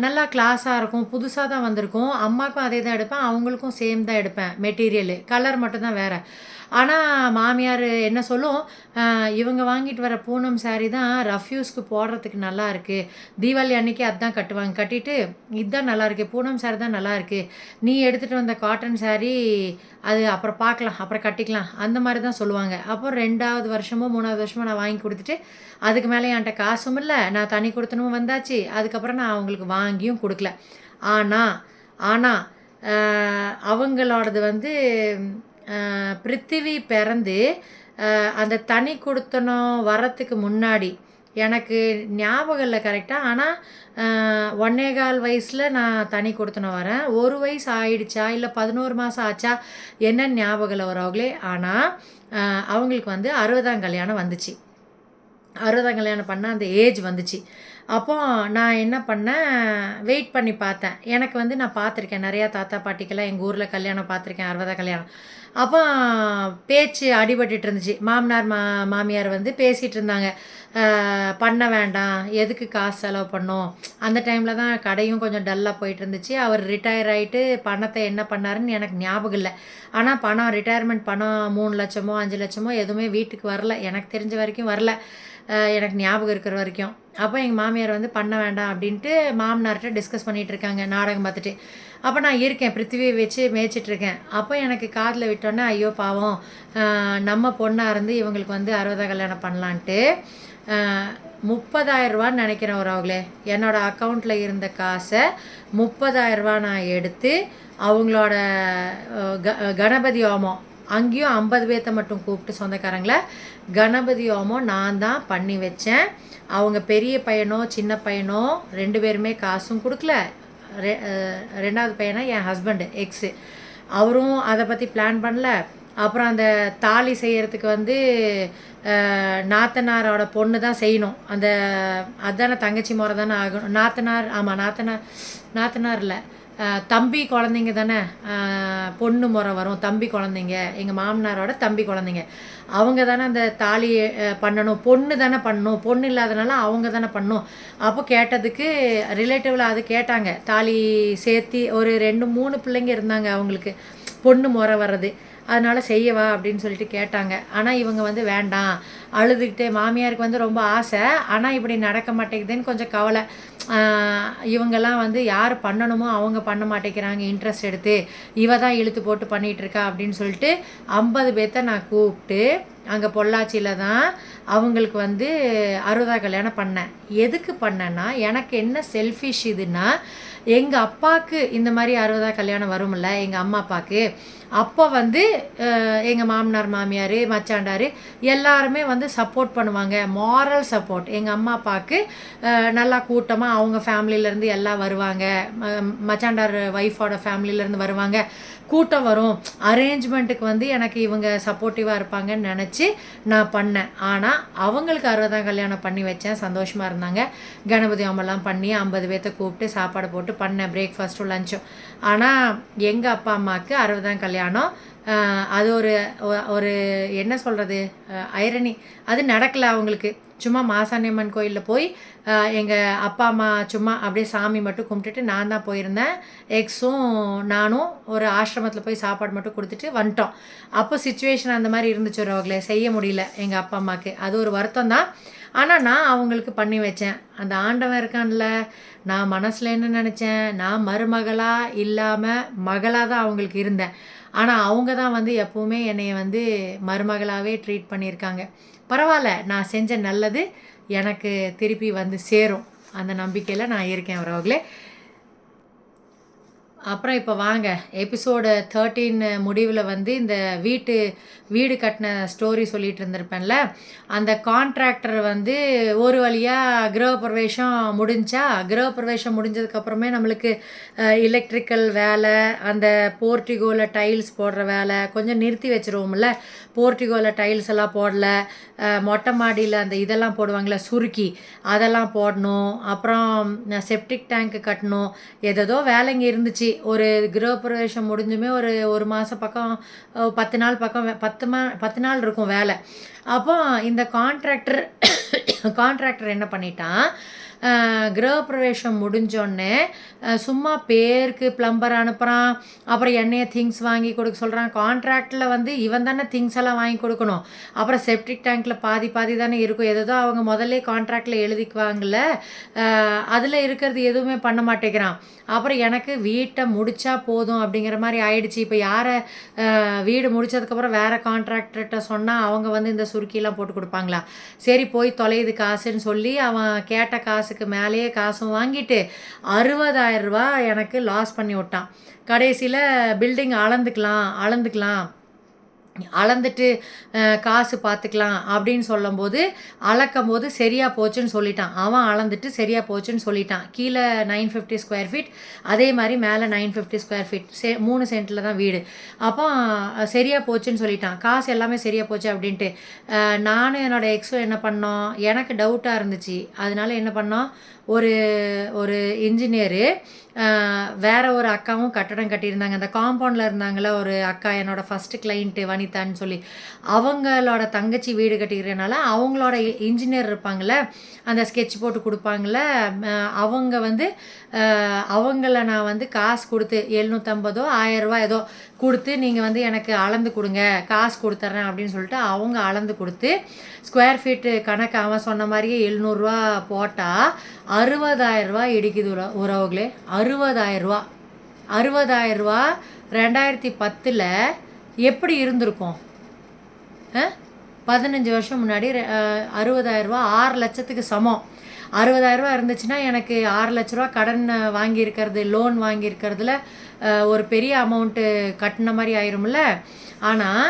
நல்லா கிளாஸாக இருக்கும், புதுசாக தான் வந்திருக்கும். அம்மாவுக்கும் அதே தான் எடுப்பேன், அவங்களுக்கும் சேம் தான் எடுப்பேன். மெட்டீரியலு கலர் மட்டும்தான் வேறு. ஆனால் மாமியார் என்ன சொல்லும், இவங்க வாங்கிட்டு வர பூனம் சாரீ தான் ரஃப்யூஸ்க்கு போடுறதுக்கு நல்லா இருக்குது, தீபாவளி அன்றைக்கி அதுதான் கட்டுவாங்க, கட்டிட்டு இதுதான் நல்லாயிருக்கு, பூனம் சாரீ தான் நல்லாயிருக்கு, நீ எடுத்துகிட்டு வந்த காட்டன் சாரீ அது அப்புறம் பார்க்கலாம், அப்புறம் கட்டிக்கலாம், அந்த மாதிரி தான் சொல்லுவாங்க. அப்புறம் 2வது வருஷமோ 3வது வருஷமோ நான் வாங்கி கொடுத்துட்டு, அதுக்கு மேலே என்கிட்ட காசும் இல்லை, நான் தனி கொடுத்தனும் வந்தாச்சு. அதுக்கப்புறம் நான் அவங்களுக்கு வாங்கியும் கொடுக்கல. ஆனால் அவங்களோடது வந்து பிருத்திவி பிறந்து அந்த தனி கொடுத்தனம் வரத்துக்கு முன்னாடி எனக்கு ஞாபகம் இல்லை கரெக்டாக. ஆனால் 1.25 வயசில் நான் தனி கொடுத்தனம் வரேன். 1 வயசு ஆயிடுச்சா இல்லை 11 மாதம் ஆச்சா என்னன்னு ஞாபகம் இல்லை வரவங்களே. ஆனால் அவங்களுக்கு வந்து 60ஆம் கல்யாணம் வந்துச்சு. 60ஆம் கல்யாணம் பண்ண அந்த ஏஜ் வந்துச்சு. அப்போ நான் என்ன பண்ணேன், வெயிட் பண்ணி பார்த்தேன். எனக்கு வந்து நான் பார்த்துருக்கேன், நிறையா தாத்தா பாட்டிக்கெல்லாம் எங்கள் ஊரில் கல்யாணம் பார்த்துருக்கேன், 60ஆம் கல்யாணம். அப்போ பேச்சு அடிபட்டுட்டு இருந்துச்சு. மாமனார் மாமியார் வந்து பேசிகிட்டு இருந்தாங்க, பண்ண வேண்டாம், எதுக்கு காசு செலவு பண்ணோம். அந்த டைமில் தான் கடையும் கொஞ்சம் டல்லாக போயிட்டு இருந்துச்சு. அவர் ரிட்டையர் ஆகிட்டு பணத்தை என்ன பண்ணாருன்னு எனக்கு ஞாபகம் இல்லை. ஆனால் பணம் ரிட்டையர்மெண்ட் பணம் 3 லட்சமோ 5 லட்சமோ எதுவுமே வீட்டுக்கு வரல, எனக்கு தெரிஞ்ச வரைக்கும் வரல. எனக்கு ஞாபகம் இருக்கிற வரைக்கும். அப்போ எங்கள் மாமியார் வந்து பண்ண வேண்டாம் அப்படின்ட்டு மாமனார்கிட்ட டிஸ்கஸ் பண்ணிகிட்டு இருக்காங்க நாடகம் பார்த்துட்டு. அப்போ நான் இருக்கேன், பிருத்திவியை வச்சு மேய்ச்சிட்ருக்கேன். அப்போ எனக்கு காதில் விட்டோன்னே ஐயோ பாவம், நம்ம பொண்ணாக இருந்து இவங்களுக்கு வந்து 60 கல்யாணம் பண்ணலான்ட்டு 30,000 நினைக்கிறேன் அவங்களே. என்னோடய அக்கௌண்ட்டில் இருந்த காசை 30,000 நான் எடுத்து அவங்களோட கணபதி ஹோமம், அங்கேயும் 50 பேர்த்த மட்டும் கூப்பிட்டு சொந்தக்காரங்களை கணபதி ஹோமம் நான் தான் பண்ணி வச்சேன். அவங்க பெரிய பையனோ சின்ன பையனோ 2 பேருமே காசும் கொடுக்கல. 2வது பையனா என் ஹஸ்பண்டு எக்ஸு, அவரும் அதை பற்றி பிளான் பண்ணல. அப்புறம் அந்த தாலி செய்கிறதுக்கு வந்து நாத்தனாரோட பொண்ணு தான் செய்யணும். அதுதானே தங்கச்சி முறை தானே ஆகணும். நாத்தனார், ஆமாம் நாத்தனார் இல்லை, தம்பி குழந்தைங்க தானே பொண்ணு முறை வரும். தம்பி குழந்தைங்க, எங்கள் மாமனாரோட தம்பி குழந்தைங்க, அவங்க தானே அந்த தாலி பண்ணணும். பொண்ணு தானே பண்ணணும், பொண்ணு இல்லாதனால அவங்க தானே பண்ணணும். அப்போ கேட்டதுக்கு ரிலேட்டிவில் அது கேட்டாங்க. தாலி சேர்த்தி ஒரு 2-3 பிள்ளைங்க இருந்தாங்க அவங்களுக்கு பொண்ணு முறை வர்றது, அதனால் செய்யவா அப்படின்னு சொல்லிட்டு கேட்டாங்க. ஆனால் இவங்க வந்து வேண்டாம் அழுதுகிட்டே, மாமியாருக்கு வந்து ரொம்ப ஆசை, ஆனால் இப்படி நடக்க மாட்டேங்குதுன்னு கொஞ்சம் கவலை. இவங்கெல்லாம் வந்து யார் பண்ணணுமோ அவங்க பண்ண மாட்டேங்கிறாங்க இன்ட்ரெஸ்ட் எடுத்து, இவ தான் இழுத்து போட்டு பண்ணிகிட்ருக்கா அப்படின்னு சொல்லிட்டு 50 பேர்த்த நான் கூப்பிட்டு அங்கே பொள்ளாச்சியில் தான் அவங்களுக்கு வந்து 60 கல்யாணம் பண்ணேன். எதுக்கு பண்ணேன்னா, எனக்கு என்ன செல்ஃபிஷ் இதுன்னா, எங்கள் அப்பாவுக்கு இந்த மாதிரி 60 கல்யாணம் வரும்ல எங்கள் அம்மா அப்பாவுக்கு, அப்போ வந்து எங்கள் மாமனார் மாமியார் மச்சாண்டார் எல்லாருமே வந்து சப்போர்ட் பண்ணுவாங்க, மாரல் சப்போர்ட். எங்கள் அம்மா அப்பாவுக்கு நல்லா கூட்டமாக அவங்க ஃபேமிலியிலேருந்து எல்லாம் வருவாங்க, மச்சாண்டார் ஒய்ஃபோட ஃபேமிலியிலேருந்து வருவாங்க, கூட்டம் வரும். அரேஞ்ச்மெண்ட்டுக்கு வந்து எனக்கு இவங்க சப்போர்ட்டிவாக இருப்பாங்கன்னு நினச்சி நான் பண்ணேன். ஆனால் அவங்களுக்கு 60 கல்யாணம் பண்ணி வச்சேன், சந்தோஷமாக இருந்தாங்க. கணபதி ஹோமம்லாம் பண்ணி 50 பேர்த்த கூப்பிட்டு சாப்பாடு போட்டு பண்ணேன், பிரேக்ஃபாஸ்ட்டும் லஞ்சும். ஆனால் எங்கள் அப்பா அம்மாவுக்கு 60 கல்யாணம், அது ஒரு என்ன சொல்கிறது, ஐரணி, அது நடக்கலை அவங்களுக்கு. சும்மா மாசாணியம்மன் கோயிலில் போய் எங்கள் அப்பா அம்மா சும்மா அப்படியே சாமி மட்டும் கும்பிட்டுட்டு நான் தான் போயிருந்தேன். எக்ஸும் நானும் ஒரு ஆசிரமத்தில் போய் சாப்பாடு மட்டும் கொடுத்துட்டு வந்துட்டோம். அப்போ சுச்சுவேஷன் அந்த மாதிரி இருந்துச்சு, அவங்களே செய்ய முடியல எங்கள் அப்பா அம்மாவுக்கு. அது ஒரு வருத்தம் தான். ஆனால் நான் அவங்களுக்கு பண்ணி வச்சேன். அந்த ஆண்டவன் இருக்கான்ல, நான் மனசில் என்ன நினச்சேன், நான் மருமகளாக இல்லாமல் மகளாக தான் அவங்களுக்கு இருந்தேன். ஆனால் அவங்க தான் வந்து எப்போவுமே என்னை வந்து மருமகளாகவே ட்ரீட் பண்ணியிருக்காங்க. பரவாயில்ல, நான் செஞ்ச நல்லது எனக்கு திருப்பி வந்து சேரும், அந்த நம்பிக்கையில் நான் இருக்கேன் அவர்களே. அப்புறம் இப்போ வாங்க எபிசோடு 13 முடிவில் வந்து இந்த வீடு கட்டின ஸ்டோரி சொல்லிகிட்டு இருந்திருப்பேன்ல, அந்த கான்ட்ராக்டர் வந்து ஒரு வழியாக கிரகப்பிரவேசம் கிரகப்பிரவேசம் முடிஞ்சதுக்கப்புறமே நம்மளுக்கு எலக்ட்ரிக்கல் வேலை, அந்த போர்ட்டிகோவில் டைல்ஸ் போடுற வேலை கொஞ்சம் நிறுத்தி வச்சுருவோம்ல. போர்ட்டிகோவில் டைல்ஸ் எல்லாம் போடல, மொட்டை மாடியில் அந்த இதெல்லாம் போடுவாங்களே சுருக்கி, அதெல்லாம் போடணும். அப்புறம் செப்டிக் டேங்க்கு கட்டணும், ஏதோ வேலைங்க இருந்துச்சு. ஒரு கிரகப்பிரவேசம் முடிஞ்சுமே ஒரு மாதம் பக்கம் 10 நாள் பக்கம் 10 நாள் இருக்கும் வேலை. அப்போ இந்த கான்ட்ராக்டர் என்ன பண்ணிட்டான், கிரகப்பிரவேசம் முடிஞ்சோடனே சும்மா பேருக்கு ப்ளம்பர் அனுப்புகிறான், அப்புறம் எண்ணெயை திங்ஸ் வாங்கி கொடுக்க சொல்கிறான். கான்ட்ராக்டில் வந்து இவன் தானே திங்ஸ் எல்லாம் வாங்கி கொடுக்கணும். அப்புறம் செப்டிக் டேங்க்கில் பாதி தானே இருக்கும், ஏதோ அவங்க முதல்ல கான்ட்ராக்டில் எழுதிக்குவாங்கள்ல, அதில் இருக்கிறது எதுவுமே பண்ண மாட்டேங்கிறான். அப்புறம் எனக்கு வீட்டை முடித்தா போதும் அப்படிங்கிற மாதிரி ஆயிடுச்சு. இப்போ வீடு முடித்ததுக்கப்புறம் வேறு கான்ட்ராக்டர்கிட்ட சொன்னால் அவங்க வந்து இந்த சுருக்கிலாம் போட்டு கொடுப்பாங்களா? சரி போய் தொலையுது காசுன்னு சொல்லி அவன் கேட்ட காசுக்கு மேலேயே காசும் வாங்கிட்டு 60,000 எனக்கு லாஸ் பண்ணி விட்டான். கடைசியில் பில்டிங் அளந்துக்கலாம் அளந்துட்டு காசு பார்த்துக்கலாம் அப்படின்னு சொல்லும்போது அளக்கும்போது சரியாக போச்சுன்னு சொல்லிட்டான். அவன் அளந்துட்டு சரியாக போச்சுன்னு சொல்லிட்டான். கீழே 950 ஸ்கொயர் ஃபீட், அதே மாதிரி மேலே 950 ஸ்கொயர் ஃபீட், 3 சென்ட்டில் தான் வீடு. அப்போ சரியாக போச்சுன்னு சொல்லிட்டான். காசு எல்லாமே சரியாக போச்சு அப்படின்ட்டு நானும் என்னோடய எக்ஸும் என்ன பண்ணோம், எனக்கு டவுட்டாக இருந்துச்சு. அதனால என்ன பண்ணோம், ஒரு இன்ஜினியரு வேற ஒரு அக்காவும் கட்டடம் கட்டியிருந்தாங்க. அந்த காம்பவுண்டில் இருந்தாங்கள ஒரு அக்கா, என்னோட ஃபஸ்ட்டு கிளைண்ட்டு வனிதான்னு சொல்லி. அவங்களோட தங்கச்சி வீடு கட்டிக்கிறனால அவங்களோட இன்ஜினியர் இருப்பாங்கள்ல, அந்த ஸ்கெட்ச் போட்டு குடுப்பாங்கள்ல, அவங்க வந்து அவங்கள நான் வந்து காசு குடுத்து 750 1000 ஏதோ குடுத்து, நீங்க வந்து எனக்கு அளந்து குடுங்க, காசு குடுத்துர்றேன் அப்படின்னு சொல்லிட்டு அவங்க அளந்து குடுத்து, ஸ்கொயர் ஃபீட்டு கணக்கு அவன் சொன்ன மாரியே ரூ. 700 போட்டா ரூ. 60,000 இடிக்குது உறவுகளே. ரூ. 60,000 ரூ. 60,000 2010ல் எப்படி இருந்திருக்கும்? 15 வருஷம் முன்னாடி 60,000 6 லட்சத்துக்கு சமம். 60,000 இருந்துச்சுன்னா எனக்கு 6 லட்ச ரூபா கடன் வாங்கியிருக்கிறது, லோன் வாங்கியிருக்கிறதுல ஒரு பெரிய அமௌண்ட்டு கட்டின மாதிரி ஆயிரும்ல. ஆனால்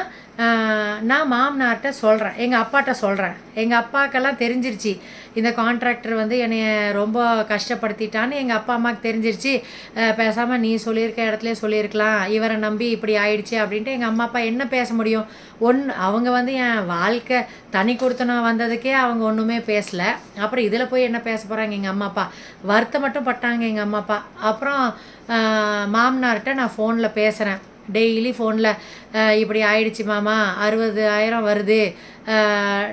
நான் மாமனார்கிட்ட சொல்கிறேன், எங்கள் அப்பாட்ட சொல்கிறேன். எங்கள் அப்பாக்கெல்லாம் தெரிஞ்சிருச்சு, இந்த கான்ட்ராக்டர் வந்து என்னைய ரொம்ப கஷ்டப்படுத்திட்டான்னு எங்கள் அப்பா அம்மாவுக்கு தெரிஞ்சிருச்சு. பேசாமல் நீ சொல்லியிருக்க இடத்துல சொல்லியிருக்கலாம், இவரை நம்பி இப்படி ஆயிடுச்சு அப்படின்ட்டு எங்கள் அம்மா அப்பா என்ன பேச முடியும்? அவங்க வந்து என் வாழ்க்கை தனி கொடுத்தனம் வந்ததுக்கே அவங்க ஒன்றுமே பேசலை. அப்புறம் இதில் போய் என்ன பேச போகிறாங்க எங்கள் அம்மா அப்பா? வருத்தம் மட்டும் பட்டாங்க எங்கள் அம்மா அப்பா. அப்புறம் மாமனார்கிட்ட நான் ஃபோனில் பேசுகிறேன், டெய்லி ஃபோனில் இப்படி ஆயிடுச்சு மாமா, 60,000 வருது,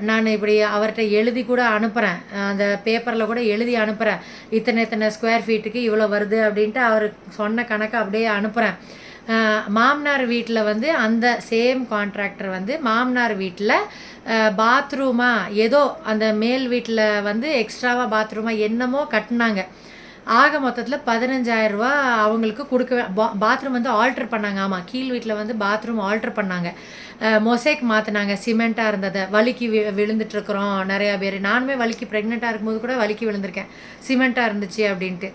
நான் இப்படி அவர்கிட்ட எழுதி கூட அனுப்புகிறேன், அந்த பேப்பரில் கூட எழுதி அனுப்புகிறேன், இத்தனை ஸ்கொயர் ஃபீட்டுக்கு இவ்வளோ வருது அப்படின்ட்டு அவர் சொன்ன கணக்கை அப்படியே அனுப்புகிறேன். மாமனார் வீட்டில் வந்து அந்த சேம் கான்ட்ராக்டர் வந்து மாமனார் வீட்டில் பாத்ரூமாக ஏதோ அந்த மேல் வீட்டில் வந்து எக்ஸ்ட்ராவாக பாத்ரூமாக என்னமோ கட்டினாங்க. ஆக மொத்தத்தில் 15,000 அவங்களுக்கு பாத்ரூம் வந்து ஆல்ட்ரு பண்ணாங்க. ஆமாம், கீழ் வீட்டில் வந்து பாத்ரூம் ஆல்ட்ரு பண்ணாங்க, மொசைக் மாற்றினாங்க, சிமெண்ட்டாக இருந்ததை. வலிக்கு விழுந்துட்டுருக்குறோம் நிறையா பேர். நானுமே வலிக்கு ப்ரெக்னெண்ட்டாக இருக்கும்போது கூட வலிக்கு விழுந்திருக்கேன், சிமெண்ட்டாக இருந்துச்சு அப்படின்ட்டு.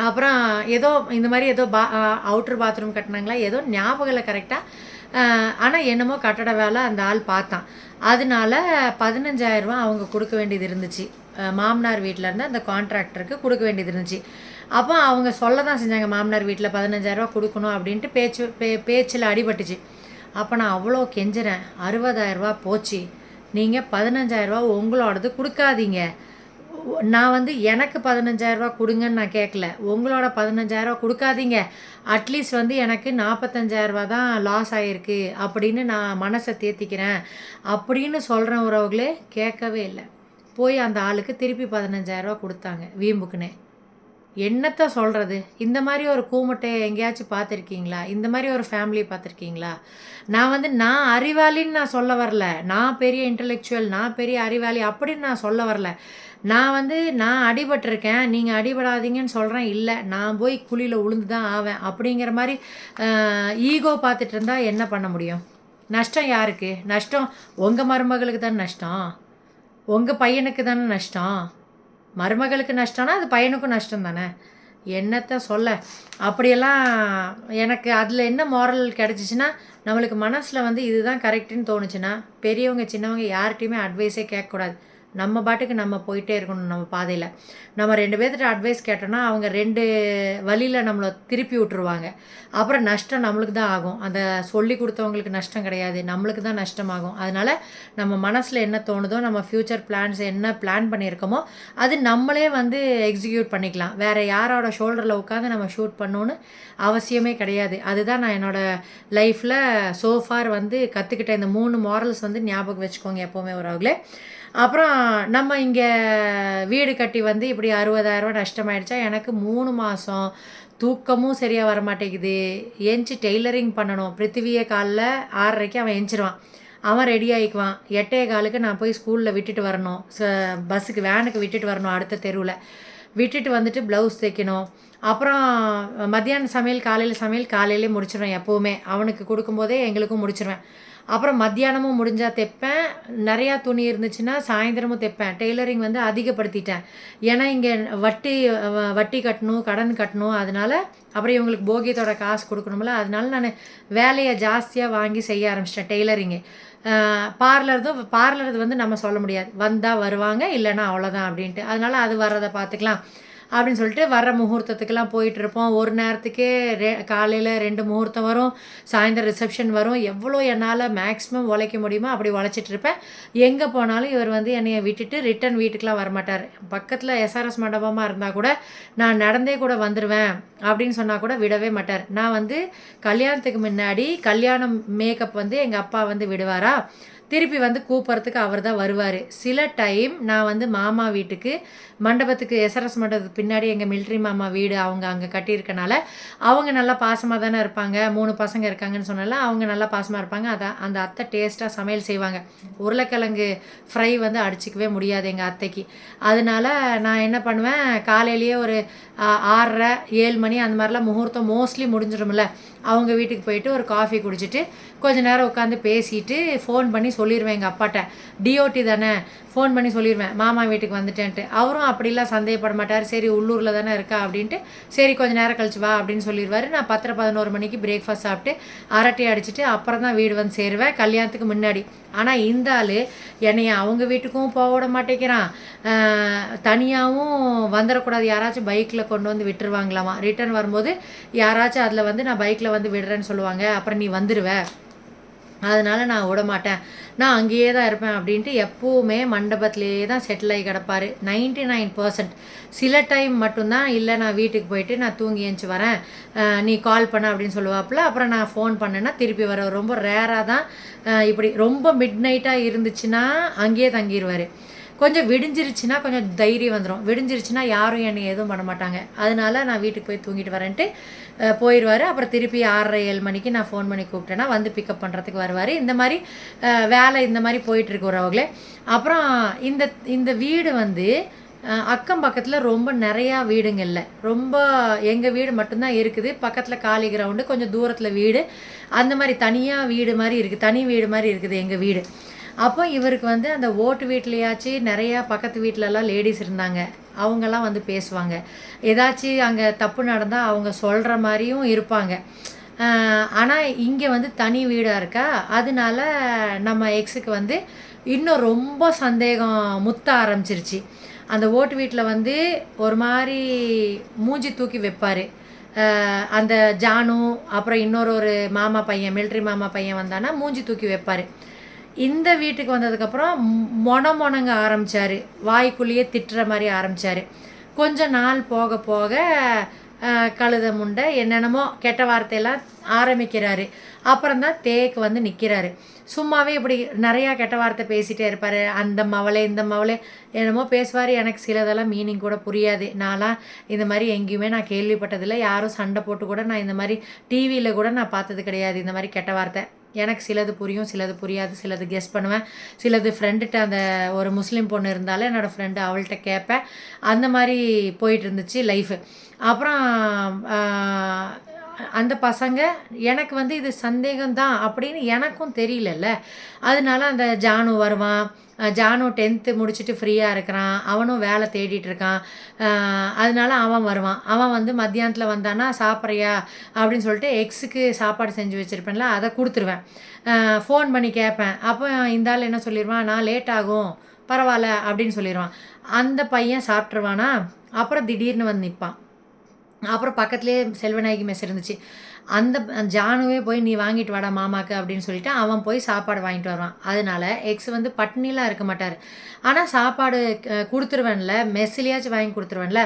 அப்புறம் ஏதோ இந்த மாதிரி ஏதோ அவுட்ரு பாத்ரூம் கட்டினாங்களா ஏதோ ஞாபகம் இல்லை கரெக்டாக. ஆனால் என்னமோ கட்டட வேலை அந்த ஆள் பார்த்தான். அதனால 15,000 அவங்க கொடுக்க வேண்டியது இருந்துச்சு, மாமனார் வீட்டில் இருந்து அந்த கான்ட்ராக்டருக்கு கொடுக்க வேண்டியது இருந்துச்சு. அப்போ அவங்க சொல்ல தான் செஞ்சாங்க, மாமனார் வீட்டில் 15,000 கொடுக்கணும் அப்படின்ட்டு பேச்சில் அடிபட்டுச்சு. அப்போ நான் அவ்வளோ கெஞ்சுறேன், 60,000 போச்சு, நீங்கள் 15,000 உங்களோடது கொடுக்காதீங்க. நான் வந்து எனக்கு 15,000 கொடுங்கன்னு நான் கேட்கல, உங்களோட 15,000 கொடுக்காதீங்க, அட்லீஸ்ட் வந்து எனக்கு 45,000 தான் லாஸ் ஆகிருக்கு அப்படின்னு நான் மனசை தேத்திக்கிறேன் அப்படின்னு சொல்கிறேன். உறவுகளே, கேட்கவே இல்லை. போய் அந்த ஆளுக்கு திருப்பி 15,000 கொடுத்தாங்க வீம்புக்குனே. என்னத்த சொல்கிறது? இந்த மாதிரி ஒரு கூமுட்டையை எங்கேயாச்சும் பார்த்துருக்கீங்களா? இந்த மாதிரி ஒரு ஃபேமிலியை பார்த்துருக்கீங்களா? நான் அறிவாளின்னு நான் சொல்ல வரல, நான் பெரிய இன்டலெக்சுவல், நான் பெரிய அறிவாளி அப்படின்னு நான் சொல்ல வரல. நான் அடிபட்டிருக்கேன், நீங்கள் அடிபடாதீங்கன்னு சொல்கிறேன். இல்லை, நான் போய் குழியில் உளுந்து தான் ஆவேன் அப்படிங்கிற மாதிரி ஈகோ பார்த்துட்டு இருந்தால் என்ன பண்ண முடியும்? நஷ்டம் யாருக்கு நஷ்டம்? உங்கள் மருமகளுக்கு தானே நஷ்டம், உங்கள் பையனுக்கு தானே நஷ்டம். மருமகளுக்கு நஷ்டம்னா அது பையனுக்கும் நஷ்டம் தானே. என்னத்தை சொல்ல? அப்படியெல்லாம் எனக்கு அதில் என்ன மாரல் கிடச்சிச்சின்னா, நம்மளுக்கு மனசில் வந்து இதுதான் கரெக்டுன்னு தோணுச்சுன்னா பெரியவங்க சின்னவங்க யார்கிட்டையுமே அட்வைஸே கேட்கக்கூடாது. நம்ம பாட்டுக்கு நம்ம போயிட்டே இருக்கணும் நம்ம பாதையில். நம்ம 2 பேர்த்திட்ட அட்வைஸ் கேட்டோன்னா அவங்க 2 வழியில் நம்மளை திருப்பி விட்டுருவாங்க. அப்புறம் நஷ்டம் நம்மளுக்கு தான் ஆகும். அந்த சொல்லி கொடுத்தவங்களுக்கு நஷ்டம் கிடையாது, நம்மளுக்கு தான் நஷ்டமாகும். அதனால் நம்ம மனசில் என்ன தோணுதோ, நம்ம ஃப்யூச்சர் பிளான்ஸ் என்ன பிளான் பண்ணியிருக்கோமோ அது நம்மளே வந்து எக்ஸிக்யூட் பண்ணிக்கலாம். வேறு யாரோட ஷோல்டரில் உட்காந்து நம்ம ஷூட் பண்ணணுன்னு அவசியமே கிடையாது. அதுதான் நான் என்னோடய லைஃப்பில் சோஃபார் வந்து கற்றுக்கிட்ட இந்த 3 மாரல்ஸ் வந்து ஞாபகம் வச்சுக்கோங்க எப்போவுமே உறவுகளே. அப்புறம் நம்ம இங்கே வீடு கட்டி வந்து இப்படி 60,000 நஷ்டமாயிடுச்சா. எனக்கு 3 மாதம் தூக்கமும் சரியாக வரமாட்டேங்குது. ஏஞ்சி டெய்லரிங் பண்ணணும். பிருத்திவியை காலைல 6:30க்கு அவன் எஞ்சிருவான், அவன் ரெடி ஆகிக்குவான். 8:15க்கு நான் போய் ஸ்கூலில் விட்டுட்டு வரணும், பஸ்ஸுக்கு வேனுக்கு விட்டுட்டு வரணும், அடுத்த தெருவில் விட்டுட்டு வந்துட்டு ப்ளவுஸ் தைக்கணும். அப்புறம் மத்தியான சமையல் காலையில் சமையல் காலையிலே முடிச்சிடுவேன் எப்போவுமே, அவனுக்கு கொடுக்கும்போதே எங்களுக்கும் முடிச்சிடுவேன். அப்புறம் மத்தியானமும் முடிஞ்சால் தைப்பேன், நிறையா துணி இருந்துச்சுன்னா சாயந்தரமும் தைப்பேன். டெய்லரிங் வந்து அதிகப்படுத்திட்டேன், ஏன்னா இங்கே வட்டி கட்டணும், கடன் கட்டணும். அதனால் அப்புறம் இவங்களுக்கு போகியத்தோட காசு கொடுக்கணும்ல, அதனால நான் வேலையை ஜாஸ்தியாக வாங்கி செய்ய ஆரம்பிச்சிட்டேன் டெய்லரிங்கு. பார்லர் வந்து நம்ம சொல்ல முடியாது, வந்தால் வருவாங்க இல்லைன்னா அவ்வளோதான் அப்படின்ட்டு. அதனால் அது வர்றதை பார்த்துக்கலாம். அப்படின்னு சொல்லிட்டு வர முகூர்த்தத்துக்கெல்லாம் போயிட்டுருப்போம். ஒரு நேரத்துக்கே காலையில் 2 முகூர்த்தம் வரும், சாயந்தரம் ரிசப்ஷன் வரும். எவ்வளோ என்னால் மேக்ஸிமம் உழைக்க முடியுமோ அப்படி உழைச்சிட்ருப்பேன். எங்கே போனாலும் இவர் வந்து என்னைய விட்டுட்டு ரிட்டன் வீட்டுக்கெலாம் வரமாட்டார். பக்கத்தில் எஸ்ஆர்எஸ் மண்டபமாக இருந்தால் கூட நான் நடந்தே கூட வந்துடுவேன் அப்படின்னு சொன்னால் கூட விடவே மாட்டார். நான் வந்து கல்யாணத்துக்கு முன்னாடி கல்யாணம் மேக்கப் வந்து எங்கள் அப்பா வந்து விடுவாரா, திருப்பி வந்து கூப்பிட்றதுக்கு அவர் தான் வருவார். சில டைம் நான் வந்து மாமா வீட்டுக்கு மண்டபத்துக்கு எஸ்ஆர்எஸ் மண்டபத்துக்கு பின்னாடி எங்கள் மிலிட்ரி மாமா வீடு அவங்க அங்கே கட்டியிருக்கனால அவங்க நல்லா பாசமாக தானே இருப்பாங்க. 3 பசங்க இருக்காங்கன்னு சொன்னால அவங்க நல்லா பாசமாக இருப்பாங்க. அந்த அத்தை டேஸ்ட்டாக சமையல் செய்வாங்க. உருளைக்கிழங்கு ஃப்ரை வந்து அடிச்சிக்கவே முடியாது எங்கள் அத்தைக்கு. அதனால நான் என்ன பண்ணுவேன், காலையிலேயே ஒரு 6:30 7 மணி அந்த மாதிரிலாம் முகூர்த்தம் மோஸ்ட்லி முடிஞ்சிடும்ல, அவங்க வீட்டுக்கு போயிட்டு ஒரு காஃபி குடிச்சிட்டு கொஞ்ச நேரம் உட்காந்து பேசிட்டு ஃபோன் பண்ணி சொல்லிடுவேன் எங்கள் அப்பாட்ட. டிஓடி தானே, ஃபோன் பண்ணி சொல்லிடுவேன் மாமா வீட்டுக்கு வந்துட்டேன்ட்டு. அவரும் அப்படிலாம் சந்தேகப்பட மாட்டார். சரி உள்ளூரில் தானே இருக்கா அப்படின்ட்டு, சரி கொஞ்சம் நேரம் கழிச்சு வா அப்படின்னு சொல்லிடுவார். நான் 10 11 மணிக்கு பிரேக்ஃபாஸ்ட் சாப்பிட்டு அரட்டை அடிச்சுட்டு அப்புறம் தான் வீடு வந்து சேருவேன் கல்யாணத்துக்கு முன்னாடி. ஆனால் இந்த ஆள் என்னைய அவங்க வீட்டுக்கும் போக விட மாட்டேங்கிறான், தனியாகவும் வந்துடக்கூடாது, யாராச்சும் பைக்கில் கொண்டு வந்து விட்டுருவாங்களாமா. ரிட்டர்ன் வரும்போது யாராச்சும் அதில் வந்து நான் பைக்கில் வந்து விடுறேன்னு சொல்லுவாங்க, அப்புறம் நீ வந்துடுவ, அதனால் நான் விட மாட்டேன், நான் அங்கேயே தான் இருப்பேன் அப்படின்ட்டு எப்போவுமே மண்டபத்திலே தான் செட்டில் ஆகி கிடப்பார் 99%. சில டைம் மட்டும்தான் இல்லை நான் வீட்டுக்கு போயிட்டு நான் தூங்கி ஏஞ்சி வரேன், நீ கால் பண்ண அப்படின்னு சொல்லுவாப்புல. அப்புறம் நான் ஃபோன் பண்ணேன்னா திருப்பி வர. ரொம்ப ரேராக தான் இப்படி ரொம்ப மிட் நைட்டாக இருந்துச்சுன்னா அங்கேயே தங்கிடுவார். கொஞ்சம் விடிஞ்சிருச்சுன்னா கொஞ்சம் தைரியம் வந்துடும். விடிஞ்சிருச்சுன்னா யாரும் என்னை எதுவும் பண்ண மாட்டாங்க. அதனால நான் வீட்டுக்கு போய் தூங்கிட்டு வரேன்ட்டு போயிடுவார். அப்புறம் திருப்பி 6:30 7 மணிக்கு நான் ஃபோன் பண்ணி கூப்பிட்டேன்னா வந்து பிக்கப் பண்ணுறதுக்கு வருவார். இந்த மாதிரி வேலை இந்த மாதிரி போயிட்டுருக்கு உறவுகளே. அப்புறம் இந்த வீடு வந்து அக்கம் பக்கத்தில் ரொம்ப நிறையா வீடுங்க இல்லை, ரொம்ப எங்கள் வீடு மட்டும்தான் இருக்குது. பக்கத்தில் காலி கிரவுண்டு, கொஞ்சம் தூரத்தில் வீடு, அந்த மாதிரி தனியாக வீடு மாதிரி இருக்குது, தனி வீடு மாதிரி இருக்குது எங்கள் வீடு. அப்போ இவருக்கு வந்து அந்த ஓட்டு வீட்லையாச்சும் நிறையா பக்கத்து வீட்டிலலாம் லேடிஸ் இருந்தாங்க, அவங்கெல்லாம் வந்து பேசுவாங்க. ஏதாச்சும் அங்கே தப்பு நடந்தால் அவங்க சொல்கிற மாதிரியும் இருப்பாங்க. ஆனால் இங்கே வந்து தனி வீடாக இருக்கா, அதனால நம்ம எக்ஸுக்கு வந்து இன்னும் ரொம்ப சந்தேகம் முத்த ஆரம்பிச்சிருச்சு. அந்த ஓட்டு வீட்டில் வந்து ஒரு மாதிரி மூஞ்சி தூக்கி வைப்பார். அந்த ஜானு அப்புறம் இன்னொரு மாமா பையன், மிலிட்ரி மாமா பையன் வந்தானா மூஞ்சி தூக்கி வைப்பார். இந்த வீட்டுக்கு வந்ததுக்கப்புறம் மொணங்க ஆரம்பித்தார், வாய்க்குள்ளேயே திட்டுற மாதிரி ஆரம்பித்தார். கொஞ்சம் நாள் போக போக கழுத முண்டை என்னென்னமோ கெட்ட வார்த்தையெல்லாம் ஆரம்பிக்கிறாரு. அப்புறம்தான் தேக்கு வந்து நிற்கிறாரு. சும்மாவே இப்படி நிறையா கெட்ட வார்த்தை பேசிகிட்டே இருப்பார். அந்த மவளே இந்த மவளே என்னமோ பேசுவார். எனக்கு சிலதெல்லாம் மீனிங் கூட புரியாது. நான்லாம் இந்த மாதிரி எங்கேயுமே நான் கேள்விப்பட்டதில்லை. யாரும் சண்டை போட்டு கூட நான் இந்த மாதிரி டிவியில் கூட நான் பார்த்தது கிடையாது. இந்த மாதிரி கெட்ட வார்த்தை எனக்கு சிலது புரியும், சிலது புரியாது, சிலது கெஸ் பண்ணுவேன், சிலது ஃப்ரெண்டுகிட்ட அந்த ஒரு முஸ்லீம் பொண்ணு இருந்தாலும் என்னோடய ஃப்ரெண்டு அவள்கிட்ட கேட்பேன். அந்த மாதிரி போயிட்டு இருந்துச்சு லைஃபு. அப்புறம் அந்த பசங்க எனக்கு வந்து இது சந்தேகம்தான் அப்படின்னு எனக்கும் தெரியலல்ல. அதனால அந்த ஜானு வருவான். ஜானு 10th முடிச்சுட்டு ஃப்ரீயாக இருக்கிறான், அவனும் வேலை தேடிட்டு இருக்கான். அதனால அவன் வருவான். அவன் வந்து மத்தியானத்தில் வந்தானா சாப்பிட்றியா அப்படின்னு சொல்லிட்டு எக்ஸுக்கு சாப்பாடு செஞ்சு வச்சுருப்பேன்ல, அதை கொடுத்துருவேன். ஃபோன் பண்ணி கேட்பேன். அப்போ இந்த ஆள் என்ன சொல்லிடுவான், நான் லேட் ஆகும் பரவாயில்ல அப்படின்னு சொல்லிடுவான். அந்த பையன் சாப்பிட்ருவானா, அப்புறம் திடீர்னு வந்து நிற்பான். அப்புறம் பக்கத்துலேயே செல்வநாயகி மெஸ் இருந்துச்சு, அந்த ஜானுவே போய் நீ வாங்கிட்டு வாடா மாமாக்கு அப்படின்னு சொல்லிட்டு அவன் போய் சாப்பாடு வாங்கிட்டு வருவான். அதனால எக்ஸ் வந்து பட்னிலாம் இருக்க மாட்டார். ஆனால் சாப்பாடு கொடுத்துருவேன்ல, மெஸ்ஸிலேயாச்சும் வாங்கி கொடுத்துருவேன்ல.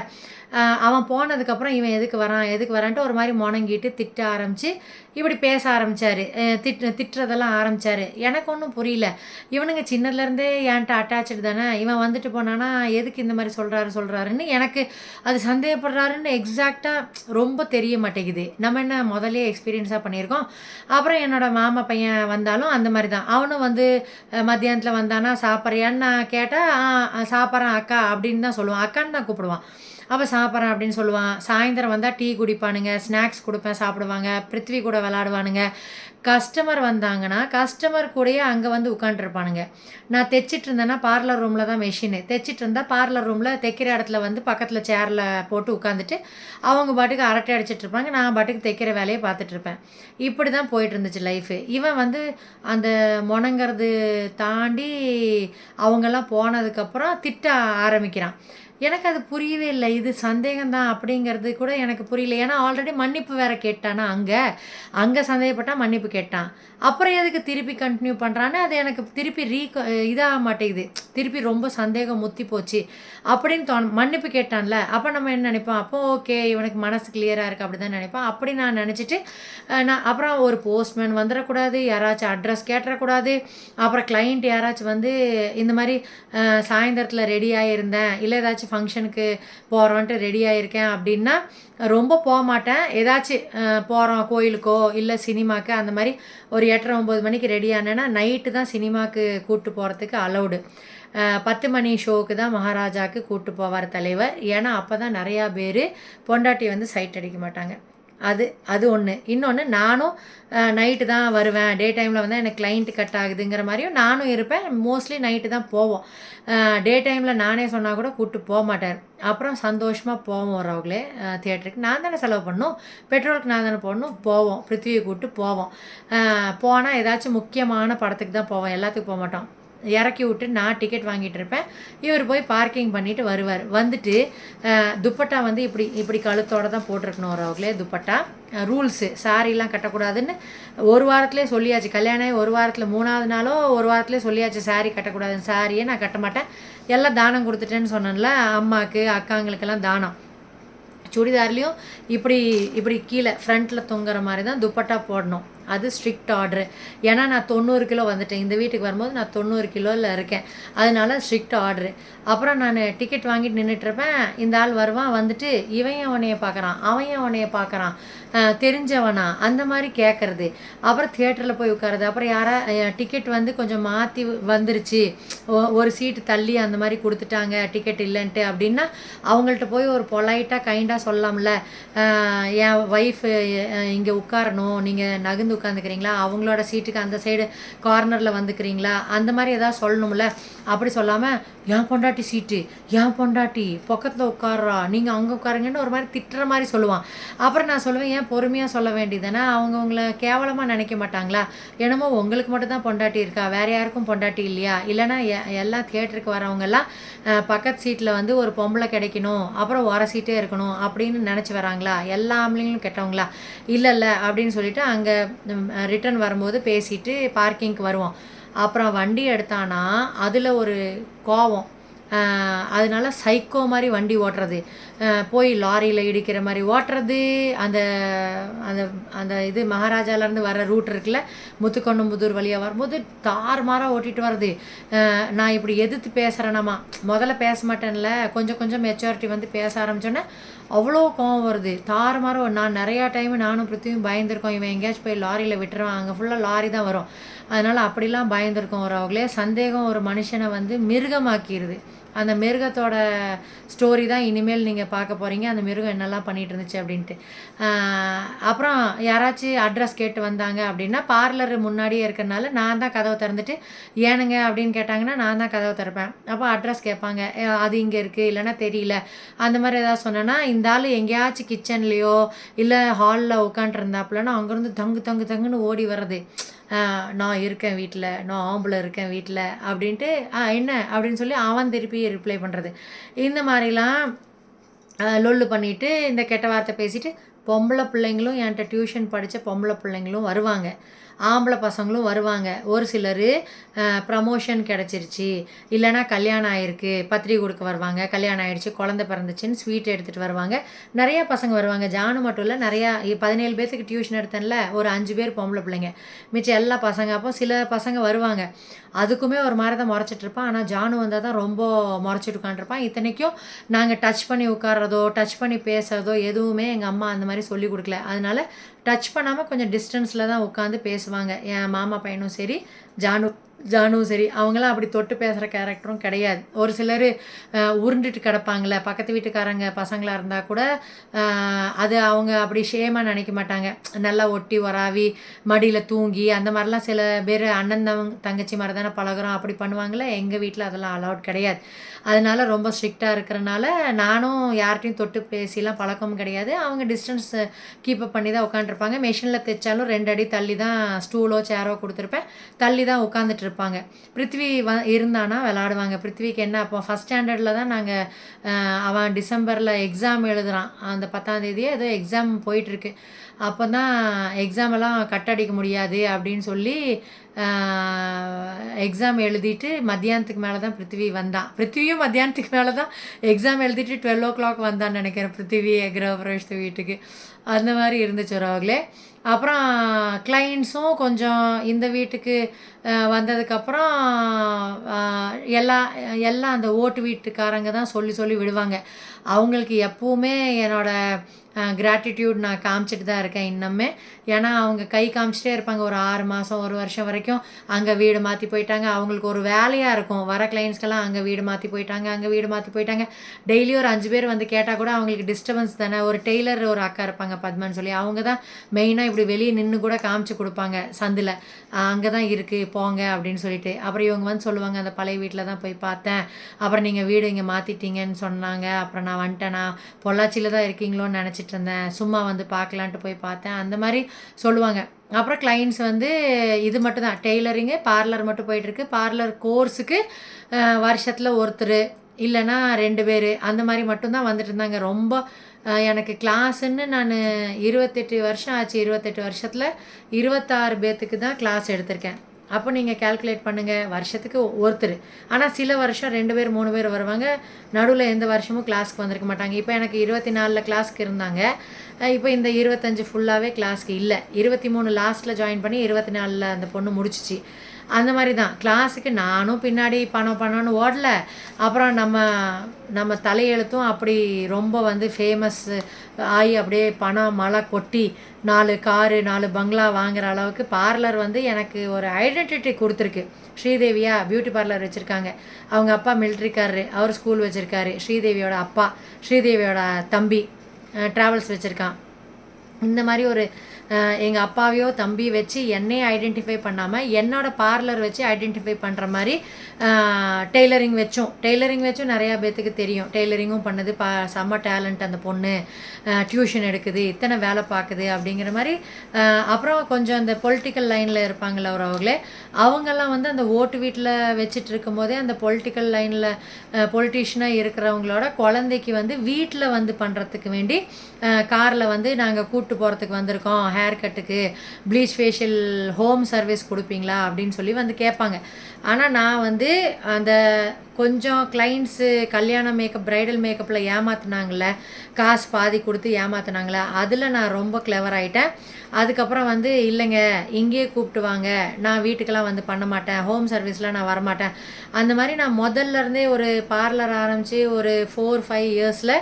அவன் போனதுக்கப்புறம் இவன் எதுக்கு வரான்ட்டு ஒரு மாதிரி முணங்கிட்டு திட்ட ஆரம்பித்து இப்படி பேச ஆரம்பித்தார். திட்டுறதெல்லாம் ஆரம்பித்தார். எனக்கு ஒன்றும் புரியல. இவனுங்க சின்னதுலேருந்தே என்கிட்ட அட்டாச்சு தானே, இவன் வந்துட்டு போனானா எதுக்கு இந்த மாதிரி சொல்கிறாருன்னு எனக்கு அது சந்தேகப்படுறாருன்னு எக்ஸாக்டாக ரொம்ப தெரிய மாட்டேங்குது. நம்ம என்ன முதலே எக்ஸ்பீரியன்ஸாக பண்ணியிருக்கோம். அப்புறம் என்னோடய மாமா பையன் வந்தாலும் அந்த மாதிரி தான். அவனும் வந்து மத்தியானத்தில் வந்தானா சாப்பிட்றியான்னு நான் கேட்டால் சாப்பிட்றேன் அக்கா அப்படின்னு தான் சொல்லுவான், அக்கான்னு தான் கூப்பிடுவான். அப்போ சாப்பிட்றேன் அப்படின்னு சொல்லுவான். சாயந்தரம் வந்தால் டீ குடிப்பானுங்க, ஸ்நாக்ஸ் கொடுப்பேன் சாப்பிடுவாங்க, பிருத்வி கூட விளாடுவானுங்க. கஸ்டமர் வந்தாங்கன்னா கஸ்டமர் கூடயே அங்கே வந்து உட்காண்ட்ருப்பானுங்க. நான் தைச்சிட்டு இருந்தேன்னா பார்லர் ரூமில் தான் மெஷினு, தைச்சிட்டு இருந்தால் பார்லர் ரூமில் தைக்கிற இடத்துல வந்து பக்கத்தில் சேரில் போட்டு உட்காந்துட்டு அவங்க பாட்டுக்கு அரட்டை அடிச்சிட்டு இருப்பாங்க, நான் பாட்டுக்கு தைக்கிற வேலையை பார்த்துட்ருப்பேன். இப்படி தான் போயிட்டு இருந்துச்சு லைஃபு. இவன் வந்து அந்த முணங்கிறது தாண்டி அவங்கெல்லாம் போனதுக்கப்புறம் திட்ட ஆரம்பிக்கிறான். எனக்கு அது புரியவே இல்ல. இது சந்தேகம் தான் அப்படிங்கிறது கூட எனக்கு புரியல. ஏன்னா ஆல்ரெடி மன்னிப்பு வேற கேட்டானா அங்க. அங்க சந்தேகப்பட்டான், மன்னிப்பு கேட்டான். அப்புறம் எதுக்கு திருப்பி கன்டின்யூ பண்றான்னு அது எனக்கு திருப்பி இதாக மாட்டேங்குது. திருப்பி ரொம்ப சந்தேகம் முத்தி போச்சு அப்படின்னு மன்னிப்பு கேட்டான்ல. அப்போ நம்ம என்ன நினைப்போம்? அப்போ ஓகே இவனுக்கு மனசு கிளியரா இருக்கு அப்படிதான் நினைப்போம். அப்படி நான் நினச்சிட்டு நான் அப்புறம் ஒரு போஸ்ட்மேன் வந்துடக்கூடாது, யாராச்சும் அட்ரஸ் கேட்டுறக்கூடாது. அப்புறம் கிளைண்ட் யாராச்சும் வந்து இந்த மாதிரி சாயந்தரத்தில் ரெடி ஆகியிருந்தேன், இல்லை ஏதாச்சும் ஃபங்க்ஷனுக்கு போகிறோன்ட்டு ரெடி ஆகியிருக்கேன் அப்படின்னா ரொம்ப போக மாட்டேன். ஏதாச்சும் போகிறோம் கோயிலுக்கோ இல்லை சினிமாவுக்கு அந்த மாதிரி ஒரு 8:30 9 மணிக்கு ரெடி ஆனேன்னா நைட்டு தான் சினிமாவுக்கு கூப்பிட்டு போகிறதுக்கு அலௌடு. 10 மணி ஷோவுக்கு தான் மகாராஜாவுக்கு கூப்பிட்டு போவார் தலைவர். ஏன்னா அப்போ தான் நிறையா பேர் பொண்டாட்டி வந்து சைட் அடிக்க மாட்டாங்க. அது ஒன்று. இன்னொன்று நானும் நைட்டு தான் வருவேன், டே டைமில் வந்தால் எனக்கு கிளைண்ட் கட் ஆகுதுங்கிற மாதிரியும் நானும் இருப்பேன். மோஸ்ட்லி நைட்டு தான் போவோம். டே டைமில் நானே சொன்னால் கூட கூப்பிட்டு போக மாட்டார். அப்புறம் சந்தோஷமாக போவோம் வரவங்களே தியேட்டருக்கு. நான் தானே செலவு பண்ணணும், பெட்ரோலுக்கு நான் தானே போடணும். போவோம், பிருத்திவியை கூப்பிட்டு போவோம். போனால் ஏதாச்சும் முக்கியமான படத்துக்கு தான் போவோம், எல்லாத்துக்கும் போக மாட்டோம். இறக்கி விட்டு நான் டிக்கெட் வாங்கிட்டு இருப்பேன், இவர் போய் பார்க்கிங் பண்ணிவிட்டு வருவார். வந்துட்டு துப்பட்டா வந்து இப்படி கழுத்தோடு தான் போட்டிருக்கணும் அவர்களே. துப்பட்டா ரூல்ஸு, சாரீலாம் கட்டக்கூடாதுன்னு ஒரு வாரத்துலேயே சொல்லியாச்சு. கல்யாணம் ஒரு வாரத்தில் 3வது நாளோ ஒரு வாரத்துலேயே சொல்லியாச்சு சாரீ கட்டக்கூடாதுன்னு. சாரியே நான் கட்ட மாட்டேன், எல்லாம் தானம் கொடுத்துட்டேன்னு சொன்னேன்ல, அம்மாவுக்கு அக்காங்களுக்கெல்லாம் தானம். சுடிதார்லேயும் இப்படி கீழே ஃப்ரண்ட்டில் தொங்குற மாதிரி தான் துப்பட்டா போடணும். அது ஸ்ட்ரிக்ட் ஆர்டரு. ஏன்னா நான் 90 கிலோ வந்துட்டேன், இந்த வீட்டுக்கு வரும்போது நான் 90 கிலோவில் இருக்கேன், அதனால ஸ்ட்ரிக்ட் ஆர்டரு. அப்புறம் நான் டிக்கெட் வாங்கிட்டு நின்றுட்டுருப்பேன். இந்த ஆள் வருவான், வந்துட்டு இவன் உன்னைய பார்க்குறான், அவன் உன்னைய பார்க்குறான், தெரிஞ்சவனா அந்த மாதிரி கேட்குறது. அப்புறம் தியேட்டரில் போய் உட்காருது. அப்புறம் டிக்கெட் வந்து கொஞ்சம் மாற்றி வந்துருச்சு, ஒரு சீட்டு தள்ளி அந்த மாதிரி கொடுத்துட்டாங்க டிக்கெட் இல்லைன்ட்டு அப்படின்னா அவங்கள்ட்ட போய் ஒரு பொலைட்டாக கைண்டாக சொல்லலாம்ல, என் ஒய்ஃபு இங்கே உட்காரணும், நீங்கள் நகர்ந்து உட்காந்துக்கிறீங்களா, அவங்களோட சீட்டுக்கு அந்த சைடு கார்னரில் வந்துக்கிறீங்களா, அந்த மாதிரி எதாவது சொல்லணும்ல. அப்படி சொல்லாமல் என் பொண்டாட்டி சீட்டு, என் பொண்டாட்டி பக்கத்தில் உட்கார்றா, நீங்கள் அங்கே உட்காருங்கன்னு ஒரு மாதிரி திட்டுற மாதிரி சொல்லுவான். அப்புறம் நான் சொல்லுவேன், ஏன் பொறுமையாக சொல்ல வேண்டியதுன்னா அவங்க உங்களை கேவலமாக நினைக்க மாட்டாங்களா, என்னமோ உங்களுக்கு மட்டும் தான் பொண்டாட்டி இருக்கா, வேறு யாருக்கும் பொண்டாட்டி இல்லையா, இல்லைனா எல்லாம் தியேட்டருக்கு வரவங்கெல்லாம் பக்கத்து சீட்டில் வந்து ஒரு பொம்பளை கிடைக்கணும், அப்புறம் வர சீட்டே இருக்கணும் அப்படின்னு நினச்சி வராங்களா, எல்லா ஆம்பளைங்களும் கெட்டவங்களா, இல்லை அப்படின்னு சொல்லிவிட்டு அங்கே ரிட்டர்ன் வரும்போது பேசிட்டு பார்க்கிங்க்கு வருவோம். அப்புறம் வண்டி எடுத்தானா அதில் ஒரு கோவம், அதனால சைக்கோ மாதிரி வண்டி ஓட்டுறது, போய் லாரியில் இடிக்கிற மாதிரி ஓட்டுறது. அந்த அந்த அந்த இது மகாராஜாலேருந்து வர ரூட் இருக்குல்ல, முத்துக்கொண்டம்புதூர் வழியாக வரும்போது தாறுமாறாக ஓட்டிகிட்டு வர்றது. நான் இப்படி எதிர்த்து பேசுகிறேனாமா, முதல்ல பேச மாட்டேன்ல, கொஞ்சம் மெச்சூரிட்டி வந்து பேச ஆரம்பித்தோன்னே அவ்வளோ கோவம் வருது. தாறுமாறாக நான் நிறையா டைமு நானும் பிருத்தியும் பயந்துருக்கோம், இவன் எங்கேயாச்சும் போய் லாரியில் விட்டுருவான், அங்கே ஃபுல்லாக லாரி தான் வரும், அதனால் அப்படிலாம் பயந்துருக்கோம். அவங்களே சந்தேகம் ஒரு மனுஷனை வந்து மிருகமாக்கிடுது. அந்த மிருகத்தோட ஸ்டோரி தான் இனிமேல் நீங்கள் பார்க்க போகிறீங்க, அந்த மிருகம் என்னெல்லாம் பண்ணிகிட்டு இருந்துச்சு அப்படின்ட்டு. அப்புறம் யாராச்சும் அட்ரஸ் கேட்டு வந்தாங்க அப்படின்னா பார்லர் முன்னாடியே இருக்கிறனால நான் தான் கதவை திறந்துட்டு ஏனுங்க அப்படின்னு கேட்டாங்கன்னா நான் தான் கதவை திறப்பேன். அப்போ அட்ரஸ் கேட்பாங்க, அது இங்கே இருக்குது இல்லைன்னா தெரியல அந்த மாதிரி ஏதாவது சொன்னேன்னா, இந்த ஆள் எங்கேயாச்சும் கிச்சன்லேயோ இல்லை ஹாலில் உட்காண்ட்ருந்தாப்புலன்னா அங்கேருந்து தங்குன்னு ஓடி வர்றது, நான் இருக்கேன் வீட்டில், நான் ஆம்பளை இருக்கேன் வீட்டில் அப்படின்ட்டு, என்ன அப்படின்னு சொல்லி அவன் திருப்பி ரிப்ளை பண்ணுறது. இந்த மாதிரிலாம் லொல்லு பண்ணிவிட்டு இந்த கெட்ட வார்த்தை பேசிவிட்டு பொம்பளை பிள்ளைங்களும் என்கிட்ட டியூஷன் படித்த பொம்பளை பிள்ளைங்களும் வருவாங்க, ஆம்பளை பசங்களும் வருவாங்க. ஒரு சிலர் ப்ரமோஷன் கிடச்சிருச்சு, இல்லைனா கல்யாணம் ஆகிருக்கு பத்திரிக்கை கொடுக்க வருவாங்க, கல்யாணம் ஆகிடுச்சு குழந்தை பிறந்துச்சின்னு ஸ்வீட் எடுத்துகிட்டு வருவாங்க. நிறையா பசங்க வருவாங்க, ஜானு மட்டும் இல்லை, நிறையா 17 பேர்த்துக்கு டியூஷன் எடுத்தேன்ல, ஒரு 5 பேர் பொம்பளை பிள்ளைங்க, மிச்சம் எல்லா பசங்க. அப்போ சில பசங்க வருவாங்க, அதுக்குமே ஒரு மாதிரி தான் முறைச்சிட்ருப்பான். ஆனால் ஜானு வந்தால் தான் ரொம்ப முறைச்சிட்டு உட்காந்துருப்பான். இத்தனைக்கும் நாங்கள் டச் பண்ணி உட்கார்றதோ டச் பண்ணி பேசுகிறதோ எதுவுமே எங்கள் அம்மா அந்த மாதிரி சொல்லி கொடுக்கல. அதனால் டச் பண்ணாமல் கொஞ்சம் டிஸ்டன்ஸில் தான் உட்காந்து பேசுவாங்க. என் மாமா பையனும் சரி ஜானுவும் சரி, அவங்களாம் அப்படி தொட்டு பேசுகிற கேரக்டரும் கிடையாது. ஒரு சிலர் உருண்டுட்டு கிடப்பாங்களே, பக்கத்து வீட்டுக்காரங்க பசங்களாக இருந்தால் கூட அது அவங்க அப்படி ஷேமாக நினைக்க மாட்டாங்க, நல்லா ஒட்டி வராவி மடியில் தூங்கி அந்த மாதிரிலாம் சில பேர் அண்ணன் தங்கச்சி மாதிரி தானே பழகுறோம், அப்படி பண்ணுவாங்களே. எங்கள் வீட்டில் அதெல்லாம் அலௌட் கிடையாது. அதனால் ரொம்ப ஸ்ட்ரிக்டாக இருக்கிறனால நானும் யார்கிட்டையும் தொட்டு பேசிலாம் பழக்கமும் கிடையாது. அவங்க டிஸ்டன்ஸ் கீப்பப் பண்ணி தான் உட்காந்துருப்பாங்க. மெஷினில் தைச்சாலும் 2 அடி தள்ளி தான் ஸ்டூலோ சேரோ கொடுத்துருப்பேன், தள்ளி தான் உட்காந்துட்டு விளையாண்டுட்டு இருப்பாங்க. பிருத்திவி இருந்தானா விளையாடுவாங்க. பிருத்திவிக்கு என்ன அப்போ ஃபஸ்ட் ஸ்டாண்டர்டில் தான் அவன் டிசம்பரில் எக்ஸாம் எழுதுறான். அந்த 10ஆம் தேதியே ஏதோ எக்ஸாம் போயிட்டுருக்கு. அப்போ தான் எக்ஸாமெல்லாம் கட் அடிக்க முடியாது அப்படின்னு சொல்லி எக்ஸாம் எழுதிட்டு மத்தியானத்துக்கு மேலே தான் பிருத்திவி வந்தான். பிருத்திவியும் மத்தியானத்துக்கு மேலே தான் எக்ஸாம் எழுதிட்டு 12 வந்தான்னு நினைக்கிறேன் பிருத்திவி கிரகப்பிரவேசத்து வீட்டுக்கு. அந்த மாதிரி இருந்துச்சு அவர்களே. அப்புறம் கிளைண்ட்ஸும் கொஞ்சம் இந்த வீட்டுக்கு வந்ததுக்கப்புறம் எல்லாம் அந்த ஓட்டு வீட்டுக்காரங்க தான் சொல்லி சொல்லி விடுவாங்க. அவங்களுக்கு எப்பவுமே என்னோடய கிராட்டிடியூட் நான் காமிச்சிட்டு தான் இருக்கேன் இன்னுமே. ஏன்னா அவங்க கை காமிச்சிட்டே இருப்பாங்க ஒரு 6 மாதம் 1 வருஷம் வரைக்கும். அங்கே வீடு மாற்றி போயிட்டாங்க. அவங்களுக்கு ஒரு வேலையாக இருக்கும். வர கிளைண்ட்ஸ்க்கெல்லாம் அங்கே வீடு மாற்றி போயிட்டாங்க, அங்கே வீடு மாற்றி போயிட்டாங்க. டெய்லி ஒரு 5 பேர் வந்து கேட்டால் கூட அவங்களுக்கு டிஸ்டர்பன்ஸ் தானே. ஒரு டெய்லர் ஒரு அக்கா இருப்பாங்க பத்மன்னு சொல்லி, அவங்க தான் மெயினாக இப்படி வெளியே நின்று கூட காமிச்சு கொடுப்பாங்க சந்தில். அங்கே தான் இருக்குது போங்க அப்படின்னு சொல்லிட்டு. அப்புறம் இவங்க வந்து சொல்லுவாங்க அந்த பழைய வீட்டில் தான் போய் பார்த்தேன், அப்புறம் நீங்கள் வீடு இங்கே மாற்றிட்டீங்கன்னு சொன்னாங்க, அப்புறம் நான் வந்துட்டேன், நான் பொள்ளாச்சியில் தான் இருக்கீங்களோன்னு நினச்சிட்டு இருந்தேன், சும்மா வந்து பார்க்கலான்ட்டு போய் பார்த்தேன், அந்த மாதிரி சொல்லுவாங்க. அப்புறம் கிளைண்ட்ஸ் வந்து இது மட்டும் தான் டெய்லரிங்கு பார்லர் மட்டும் போயிட்டுருக்கு. பார்லர் கோர்ஸுக்கு வருஷத்தில் ஒருத்தர் இல்லைன்னா 2 பேர் அந்த மாதிரி மட்டும்தான் வந்துட்டு இருந்தாங்க. ரொம்ப எனக்கு கிளாஸுன்னு நான் 28 வருஷம் ஆச்சு. 28 வருஷத்தில் 26 பேர்த்துக்கு தான் கிளாஸ் எடுத்திருக்கேன். அப்போ நீங்கள் கால்குலேட் பண்ணுங்கள், வருஷத்துக்கு ஒருத்தர். ஆனால் சில வருஷம் 2 பேர் 3 பேர் வருவாங்க. நடுவில் எந்த வருஷமும் கிளாஸ்க்கு வந்திருக்க மாட்டாங்க. இப்போ எனக்கு 24 கிளாஸ்க்கு இருந்தாங்க. இப்போ இந்த 25 ஃபுல்லாகவே கிளாஸ்க்கு இல்லை. 23 லாஸ்ட்டில் ஜாயின் பண்ணி 24 அந்த பொண்ணு முடிச்சிச்சு. அந்த மாதிரி தான் கிளாஸுக்கு நானும் பின்னாடி பணம்னு ஓடல. அப்புறம் நம்ம தலையெழுத்தும் அப்படி ரொம்ப வந்து ஃபேமஸ் ஆகி அப்படியே பணம் மழை கொட்டி 4 காரு 4 பங்களா வாங்குகிற அளவுக்கு பார்லர் வந்து எனக்கு ஒரு ஐடென்டிட்டி கொடுத்துருக்கு. ஸ்ரீதேவியா பியூட்டி பார்லர் வச்சுருக்காங்க. அவங்க அப்பா மிலிட்ரிக்காரரு, அவர் ஸ்கூல் வச்சுருக்காரு. ஸ்ரீதேவியோட அப்பா, ஸ்ரீதேவியோட தம்பி ட்ராவல்ஸ் வச்சுருக்கான். இந்த மாதிரி ஒரு எங்கள் அப்பாவையோ தம்பி வச்சு என்னையே ஐடென்டிஃபை பண்ணாமல் என்னோடய பார்லர் வச்சு ஐடென்டிஃபை பண்ணுற மாதிரி டெய்லரிங் வச்சும் நிறையா பேர்த்துக்கு தெரியும். டெய்லரிங்கும் பண்ணுது, செம்ம டேலண்ட் அந்த பொண்ணு, டியூஷன் எடுக்குது, இத்தனை வேலை பார்க்குது அப்படிங்கிற மாதிரி. அப்புறம் கொஞ்சம் அந்த பொலிட்டிக்கல் லைனில் இருப்பாங்கள அவங்களே, அவங்கெல்லாம் வந்து அந்த ஓட்டு வீட்டில் வச்சுட்டு இருக்கும்போதே அந்த பொலிட்டிக்கல் லைனில் பொலிட்டிஷியனாக இருக்கிறவங்களோட குழந்தைக்கு வந்து வீட்டில் வந்து பண்ணுறதுக்கு வேண்டி காரில் வந்து நாங்கள் கூப்பிட்டு போகிறதுக்கு வந்திருக்கோம், ஹேர் கட்டுக்கு ப்ளீச் ஃபேஷியல் ஹோம் சர்வீஸ் கொடுப்பீங்களா அப்படின்னு சொல்லி வந்து கேட்பாங்க. ஆனால் நான் வந்து அந்த கொஞ்சம் கிளைண்ட்ஸு கல்யாண மேக்கப் ப்ரைடல் மேக்கப்பில் ஏமாத்துனாங்கள, காசு பாதி கொடுத்து ஏமாத்துனாங்களே, அதில் நான் ரொம்ப கிளவர் ஆகிட்டேன். அதுக்கப்புறம் வந்து இல்லைங்க இங்கேயே கூப்பிட்டு வாங்க, நான் வீட்டுக்கெல்லாம் வந்து பண்ண மாட்டேன், ஹோம் சர்வீஸ்லாம் நான் வரமாட்டேன். அந்த மாதிரி நான் முதல்லேருந்தே ஒரு பார்லர் ஆரம்பித்து ஒரு 4-5 இயர்ஸில்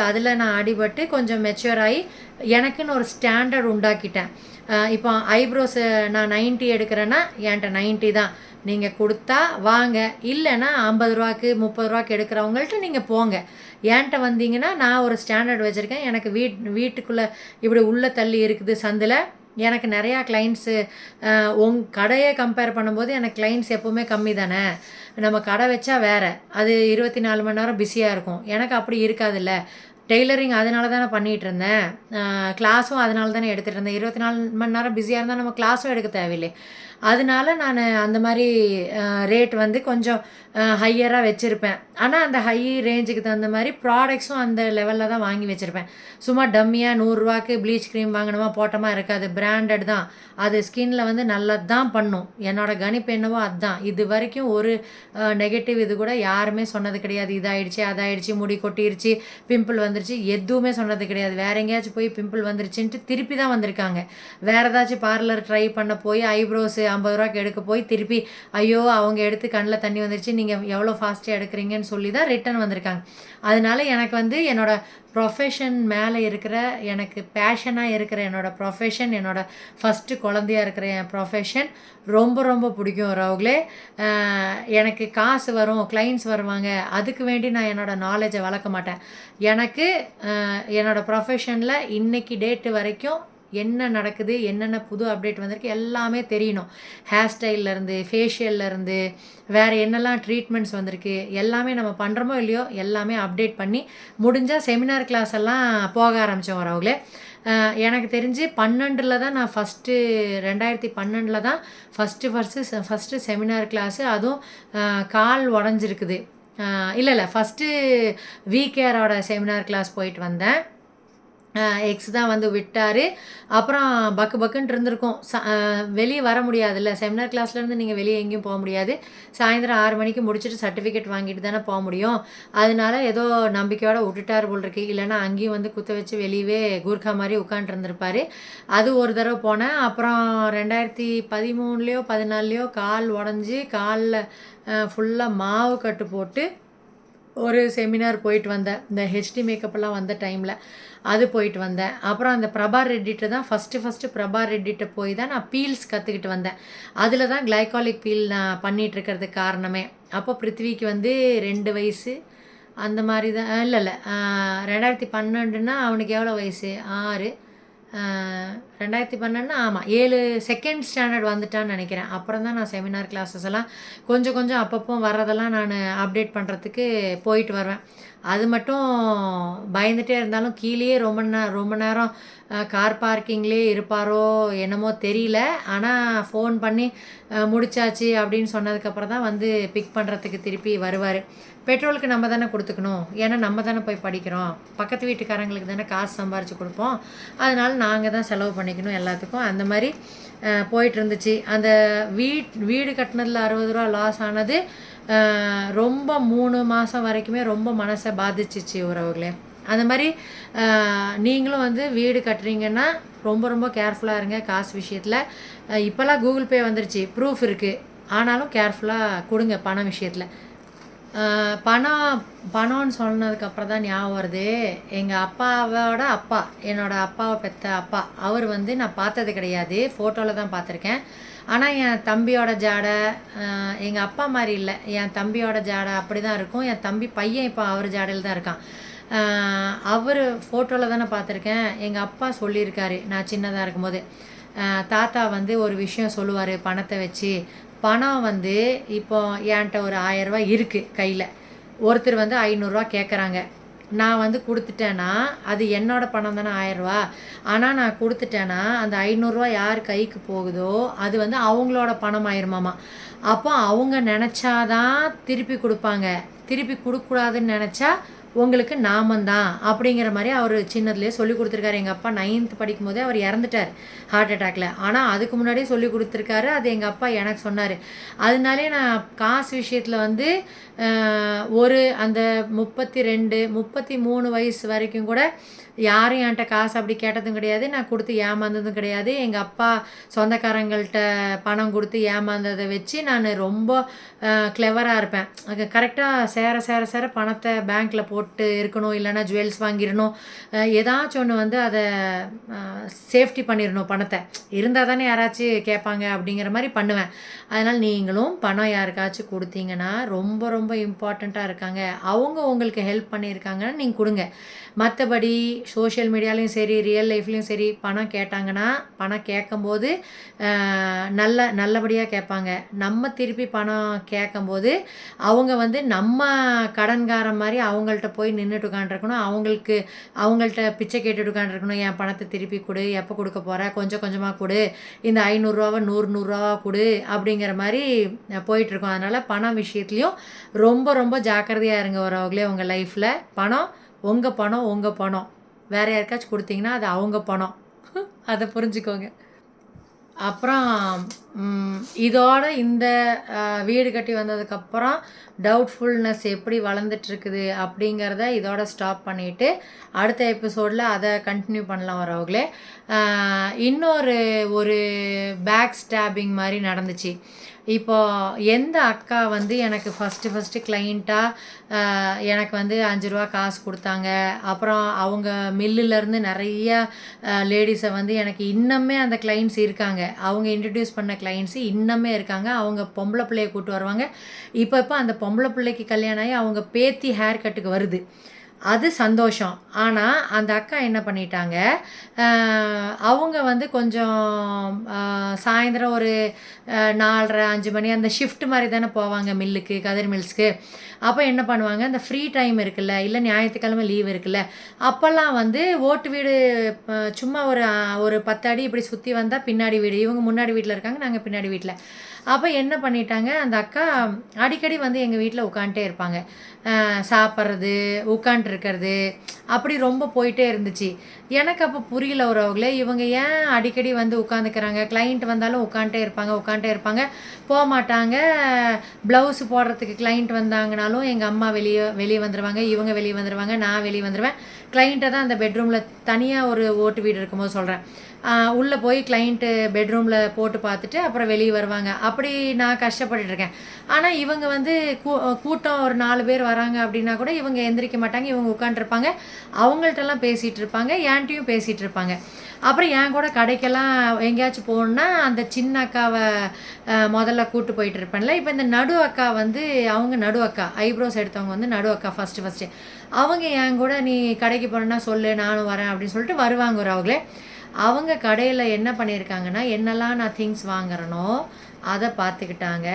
அதில் நான் அடிபட்டு கொஞ்சம் மெச்சூர் ஆகி எனக்குன்னு ஒரு ஸ்டாண்டர்ட் உண்டாக்கிட்டேன். இப்போ ஐப்ரோஸு நான் 90 எடுக்கிறேன்னா என்கிட்ட 90 தான், நீங்கள் கொடுத்தா வாங்க, இல்லைன்னா 50 ரூபாய்க்கு 30 ரூபாய்க்கு எடுக்கிறவங்கள்ட்ட நீங்கள் போங்க. என்கிட்ட வந்தீங்கன்னா நான் ஒரு ஸ்டாண்டர்ட் வச்சுருக்கேன். எனக்கு வீட்டுக்குள்ளே இப்படி உள்ளே தள்ளி இருக்குது சந்தில். எனக்கு நிறையா கிளைண்ட்ஸு கடையை கம்பேர் பண்ணும்போது எனக்கு கிளைண்ட்ஸ் எப்போவுமே கம்மி தானே. நம்ம கடை வச்சா வேறு, அது 24 மணி நேரம் பிஸியாக இருக்கும். எனக்கு அப்படி இருக்காதுல்ல. டெய்லரிங் அதனால தானே பண்ணிகிட்டு இருந்தேன், கிளாஸும் அதனால தானே எடுத்துகிட்டு இருந்தேன். 24 மணி நேரம் பிஸியாக இருந்தால் நம்ம கிளாஸும் எடுக்க தேவையில்லை. அதனால நான் அந்த மாதிரி ரேட் வந்து கொஞ்சம் ஹையராக வச்சுருப்பேன். ஆனால் அந்த ஹை ரேஞ்சுக்கு தகுந்த மாதிரி ப்ராடக்ட்ஸும் அந்த லெவலில் தான் வாங்கி வச்சுருப்பேன். சும்மா டம்மியாக 100 ரூபாய்க்கு ப்ளீச் க்ரீம் வாங்கினோமா போட்டோமா இருக்காது. பிராண்டட் தான், அது ஸ்கின்னில் வந்து நல்லது தான் பண்ணும். என்னோடய கணிப்பு என்னவோ அதுதான். இது வரைக்கும் ஒரு நெகட்டிவ் இது கூட யாருமே சொன்னது கிடையாது. இதாகிடுச்சு அதாகிடுச்சு, முடி கொட்டிருச்சு, பிம்பிள் வந்துருச்சு, எதுவுமே சொன்னது கிடையாது. வேற எங்கேயாச்சும் போய் பிம்பிள் வந்துருச்சுன்ட்டு திருப்பி தான் வந்திருக்காங்க. வேறு ஏதாச்சும் பார்லர் ட்ரை பண்ண போய் ஐப்ரோஸு 50 ரூபாய்க்கு எடுக்க போய் திருப்பி ஐயோ அவங்க எடுத்து கண்ணில் தண்ணி வந்துருச்சு, நீங்கள் எவ்வளோ ஃபாஸ்ட்டாக எடுக்கிறீங்கன்னு சொல்லி தான் ரிட்டன் வந்திருக்காங்க. அதனால எனக்கு வந்து என்னோடய ப்ரொஃபஷன் மேலே இருக்கிற, எனக்கு பேஷனாக இருக்கிற என்னோடய ப்ரொஃபஷன், என்னோடய ஃபஸ்ட்டு குழந்தையாக இருக்கிற என் ப்ரொஃபஷன் ரொம்ப ரொம்ப பிடிக்கும் ராகுலே. எனக்கு காசு வரும், கிளைண்ட்ஸ் வருவாங்க, அதுக்கு வேண்டி நான் என்னோடய நாலேஜை வளர்க்க மாட்டேன். எனக்கு என்னோடய ப்ரொஃபஷனில் இன்றைக்கி டேட்டு வரைக்கும் என்ன நடக்குது, என்னென்ன புது அப்டேட் வந்திருக்கு எல்லாமே தெரியணும். ஹேர் ஸ்டைல்லேருந்து ஃபேஷியல்லேருந்து வேறு என்னெல்லாம் ட்ரீட்மெண்ட்ஸ் வந்திருக்கு எல்லாமே நம்ம பண்ணுறோமோ இல்லையோ எல்லாமே அப்டேட் பண்ணி முடிஞ்சால் செமினார் கிளாஸ் எல்லாம் போக ஆரம்பித்தோம் அவங்களே. எனக்கு தெரிஞ்சு 12ல் தான் நான் 2012 தான் ஃபஸ்ட்டு செமினார் கிளாஸு. அதுவும் கால் உடஞ்சிருக்குது. இல்லை ஃபஸ்ட்டு விகேரோட செமினார் கிளாஸ் போயிட்டு வந்தேன். எக்ஸ் தான் வந்து விட்டார். அப்புறம் பக்கு பக்குன்ட்டு இருந்திருக்கும். வெளியே வர முடியாதுல்ல, செமினார் கிளாஸ்லேருந்து நீங்கள் வெளியே எங்கேயும் போக முடியாது. சாயந்தரம் 6 மணிக்கு முடிச்சுட்டு சர்டிஃபிகேட் வாங்கிட்டு தானே போக முடியும். அதனால ஏதோ நம்பிக்கையோடு விட்டுட்டார் போல் இருக்கு. இல்லைன்னா அங்கேயும் வந்து குத்த வச்சு வெளியவே கூர்க்கா மாதிரி உட்காண்ட்ருந்துருப்பார். அது ஒரு தடவை போனேன். அப்புறம் 2013லையோ 14லையோ கால் உடஞ்சி காலில் ஃபுல்லாக மாவு கட்டு போட்டு ஒரு செமினார் போயிட்டு வந்தேன். இந்த ஹெச்டி மேக்கப்பெல்லாம் வந்த டைமில் அது போயிட்டு வந்தேன். அப்புறம் அந்த பிரபா ரெட்டிட்ட தான் ஃபஸ்ட்டு பிரபா ரெட்டிட்ட போய் தான் நான் பீல்ஸ் கற்றுக்கிட்டு வந்தேன். அதில் தான் கிளைகாலிக் பீல் நான் பண்ணிகிட்ருக்கிறதுக்கு காரணமே. அப்போ பிருத்திவிக்கு வந்து 2 வயசு அந்த மாதிரி தான். இல்லை 2012ன்னா அவனுக்கு எவ்வளோ வயசு? 6. 2012 ஆமாம் 7 செகண்ட் ஸ்டாண்டர்ட் வந்துட்டான்னு நினைக்கிறேன். அப்புறம் தான் நான் செமினார் கிளாஸஸ் எல்லாம் கொஞ்சம் அப்பப்போ வர்றதெல்லாம் நான் அப்டேட் பண்ணுறதுக்கு போயிட்டு வருவேன். அது மட்டும் பயந்துகிட்டே இருந்தாலும் கீழேயே ரொம்ப நேரம் கார் பார்க்கிங்லேயே இருப்பாரோ என்னமோ தெரியல. ஆனால் ஃபோன் பண்ணி முடிச்சாச்சு அப்படின்னு சொன்னதுக்கப்புறம் தான் வந்து பிக் பண்ணுறதுக்கு திருப்பி வருவார். பெட்ரோலுக்கு நம்ம தானே கொடுத்துக்கணும், ஏன்னா நம்ம தானே போய் படிக்கிறோம். பக்கத்து வீட்டுக்காரங்களுக்கு தானே காசு சம்பாரித்து கொடுப்போம். அதனால் நாங்கள் தான் செலவு பண்ணிக்கணும் எல்லாத்துக்கும். அந்த மாதிரி போயிட்டு இருந்துச்சு. அந்த வீடு கட்டினதில் 60 ரூபா லாஸ் ஆனது ரொம்ப 3 மாதம் வரைக்குமே ரொம்ப மனசை பாதிச்சிச்சு உறவுகளே. அந்த மாதிரி நீங்களும் வந்து வீடு கட்டுறீங்கன்னா ரொம்ப கேர்ஃபுல்லாக இருங்க காசு விஷயத்தில். இப்போல்லாம் கூகுள் பே வந்துருச்சு, ப்ரூஃப் இருக்குது. ஆனாலும் கேர்ஃபுல்லாக கொடுங்க பணம் விஷயத்தில். பணம்னு சொன்னதுக்கப்புறம் தான் ஞாபகம் வருது. எங்கள் அப்பாவோட அப்பா, என்னோடய அப்பாவை பெற்ற அப்பா, அவர் வந்து நான் பார்த்தது கிடையாது, ஃபோட்டோவில் தான் பார்த்துருக்கேன். ஆனால் என் தம்பியோட ஜாடை எங்கள் அப்பா மாதிரி இல்லை, என் தம்பியோட ஜாடை அப்படி தான் இருக்கும். என் தம்பி பையன் இப்போ அவர் ஜாடையில் தான் இருக்கான். அவர் ஃபோட்டோவில் தானே பார்த்துருக்கேன். எங்கள் அப்பா சொல்லியிருக்காரு நான் சின்னதாக இருக்கும்போது, தாத்தா வந்து ஒரு விஷயம் சொல்லுவார் பணத்தை வச்சு. பணம் வந்து இப்போ என்கிட்ட ஒரு 1000 ரூபா இருக்குது கையில், ஒருத்தர் வந்து 500 ரூபா கேட்குறாங்க. நான் வந்து கொடுத்துட்டேன்னா அது என்னோடய பணம் தானே 1000 ரூபா. ஆனால் நான் கொடுத்துட்டேன்னா அந்த 500 ரூபா யார் கைக்கு போகுதோ அது வந்து அவங்களோட பணம் ஆயிருமாமா. அப்போ அவங்க நினச்சாதான் திருப்பி கொடுப்பாங்க, திருப்பி கொடுக்கக்கூடாதுன்னு நினச்சா உங்களுக்கு நாமந்தான் அப்படிங்கிற மாதிரி அவர் சின்னதுலேயே சொல்லி கொடுத்துருக்காரு. எங்கள் அப்பா 9th படிக்கும் போதே அவர் இறந்துட்டார் ஹார்ட் அட்டாக்ல. ஆனால் அதுக்கு முன்னாடியே சொல்லி கொடுத்துருக்காரு. அது எங்கள் அப்பா எனக்கு சொன்னார். அதனாலே நான் காசு விஷயத்தில் வந்து ஒரு அந்த 32 33 வயசு வரைக்கும் கூட யாரும் என்கிட்ட காசு அப்படி கேட்டதும் கிடையாது, நான் கொடுத்து ஏமாந்ததும் கிடையாது. எங்கள் அப்பா சொந்தக்காரங்கள்ட்ட பணம் கொடுத்து ஏமாந்ததை வச்சு நான் ரொம்ப கிளவராக இருப்பேன். அது கரெக்டாக சேர பணத்தை பேங்க்கில் போட்டு இருக்கணும், இல்லைன்னா ஜுவல்ஸ் வாங்கிடணும், ஏதாச்சும் ஒன்று வந்து அதை சேஃப்டி பண்ணிடணும். பணத்தை இருந்தால் தானே யாராச்சும் கேட்பாங்க அப்படிங்கிற மாதிரி பண்ணுவேன். அதனால் நீங்களும் பணம் யாருக்காச்சும் கொடுத்தீங்கன்னா ரொம்ப இம்பார்ட்டண்ட்டாக இருக்காங்க, அவங்க உங்களுக்கு ஹெல்ப் பண்ணியிருக்காங்கன்னா நீங்கள் கொடுங்க. மற்றபடி சோஷியல் மீடியாலையும் சரி ரியல் லைஃப்லேயும் சரி பணம் கேட்டாங்கன்னா பணம் கேட்கும்போது நல்லபடியாக கேட்பாங்க. நம்ம திருப்பி பணம் கேட்கும்போது அவங்க வந்து நம்ம கடன்காரன் மாதிரி அவங்கள்ட்ட போய் நின்றுட்டு உட்காந்துருக்கணும், அவங்கள்ட்ட பிச்சை கேட்டுட்டு உட்காந்துருக்கணும். என் பணத்தை திருப்பி கொடு, எப்போ கொடுக்க போகிற, கொஞ்சமாக கொடு, இந்த 500 ரூபாவை 100 கொடு அப்படிங்கிற மாதிரி போயிட்டுருக்கோம். அதனால் பணம் விஷயத்துலையும் ரொம்ப ஜாக்கிரதையாக இருங்க வரவங்களே. உங்கள் லைஃப்பில் பணம் உங்கள் பணம் வேறு யாருக்காச்சும் கொடுத்தீங்கன்னா அது அவங்க பணம், அதை புரிஞ்சுக்கோங்க. அப்புறம் இதோட இந்த வீடு கட்டி வந்ததுக்கப்புறம் டவுட்ஃபுல்னஸ் எப்படி வளர்ந்துட்டுருக்குது அப்படிங்கிறத இதோட ஸ்டாப் பண்ணிவிட்டு அடுத்த எபிசோடில் அதை கண்டினியூ பண்ணலாம் வரவங்களே. ஒரு பேக் ஸ்டாபிங் மாதிரி நடந்துச்சு. இப்போது எந்த அக்கா வந்து எனக்கு ஃபஸ்ட்டு கிளைண்ட்டாக எனக்கு வந்து 5 ரூபா காசு கொடுத்தாங்க, அப்புறம் அவங்க மில்லுலேருந்து நிறைய லேடிஸை வந்து எனக்கு இன்னமே அந்த கிளைண்ட்ஸ் இருக்காங்க, அவங்க இன்ட்ரடியூஸ் பண்ண கிளைண்ட்ஸு இன்னமே இருக்காங்க. அவங்க பொம்பளை பிள்ளையை கூப்பிட்டு வருவாங்க. இப்போ அந்த பொம்பளை பிள்ளைக்கு கல்யாணம் ஆகி அவங்க பேத்தி ஹேர் கட்டுக்கு வருது. அது சந்தோஷம். ஆனா, அந்த அக்கா என்ன பண்ணிட்டாங்க, அவங்க வந்து கொஞ்சம் சாயந்தரம் ஒரு 4:30, 5 மணி அந்த ஷிஃப்ட் மாரி தானே போவாங்க மில்லுக்கு, கதிர் மில்ஸ்க்கு. அப்ப என்ன பண்ணுவாங்க, இந்த ஃப்ரீ டைம் இருக்குல்ல, இல்ல ஞாயித்துக்கிழமை லீவ் இருக்குல்ல, அப்பல்லாம் வந்து ஓட்டு வீடு சும்மா ஒரு 10 அடி இப்படி சுத்தி வந்தா பின்னாடி வீடு. இவங்க முன்னாடி வீட்ல இருக்காங்க, நாங்க பின்னாடி வீட்ல. அப்ப என்ன பண்ணிட்டாங்க, அந்த அக்கா அடிக்கடி வந்து எங்க வீட்ல உட்காந்துட்டே இருப்பாங்க. சாப்பிட்றது, உட்காண்ட்ருக்கிறது, அப்படி ரொம்ப போயிட்டே இருந்துச்சு. எனக்கு அப்போ புரியல உறவுகளே, இவங்க ஏன் அடிக்கடி வந்து உட்காந்துக்கிறாங்க? கிளையண்ட் வந்தாலும் உட்காந்துட்டே இருப்பாங்க, உட்காந்துட்டே இருப்பாங்க, போமாட்டாங்க. ப்ளவுஸ் போடுறதுக்கு கிளையண்ட் வந்தாங்கனாலும் எங்கள் அம்மா வெளியே வெளியே வந்துடுவாங்க, இவங்க வெளியே வந்துடுவாங்க, நான் வெளியே வந்துடுவேன். கிளையண்ட்டை தான் அந்த பெட்ரூமில் தனியாக ஒரு ஓட்டு வீடு இருக்கும்போது சொல்கிறேன். உள்ளே போய் கிளைண்ட்டு பெட்ரூமில் போட்டு பார்த்துட்டு அப்புறம் வெளியே வருவாங்க. அப்படி நான் கஷ்டப்பட்டுட்ருக்கேன். ஆனால் இவங்க வந்து கூட்டம் ஒரு 4 பேர் வராங்க அப்படின்னா கூட இவங்க எந்திரிக்க மாட்டாங்க. இவங்க உட்காண்ட்ருப்பாங்க. அவங்கள்ட்டலாம் பேசிகிட்டு இருப்பாங்க. என்கிட்டயும் பேசிகிட்டு இருப்பாங்க. அப்புறம் என் கூட கடைக்கெல்லாம் எங்கேயாச்சும் போகணுன்னா அந்த சின்ன அக்காவை முதல்ல கூட்டு போயிட்டு இருப்பேன்ல. இப்போ இந்த நடு அக்கா வந்து அவங்க நடு அக்கா ஐப்ரோஸ் எடுத்தவங்க வந்து நடு அக்கா ஃபஸ்ட்டு அவங்க என் கூட நீ கடைக்கு போகிறேன்னா சொல்லு, நானும் வரேன் அப்படின்னு சொல்லிட்டு வருவாங்க ஒரு அவங்களே. அவங்க கடையில் என்ன பண்ணியிருக்காங்கன்னா, என்னெல்லாம் நான் திங்ஸ் வாங்குறேனோ அதை பார்த்துக்கிட்டாங்க.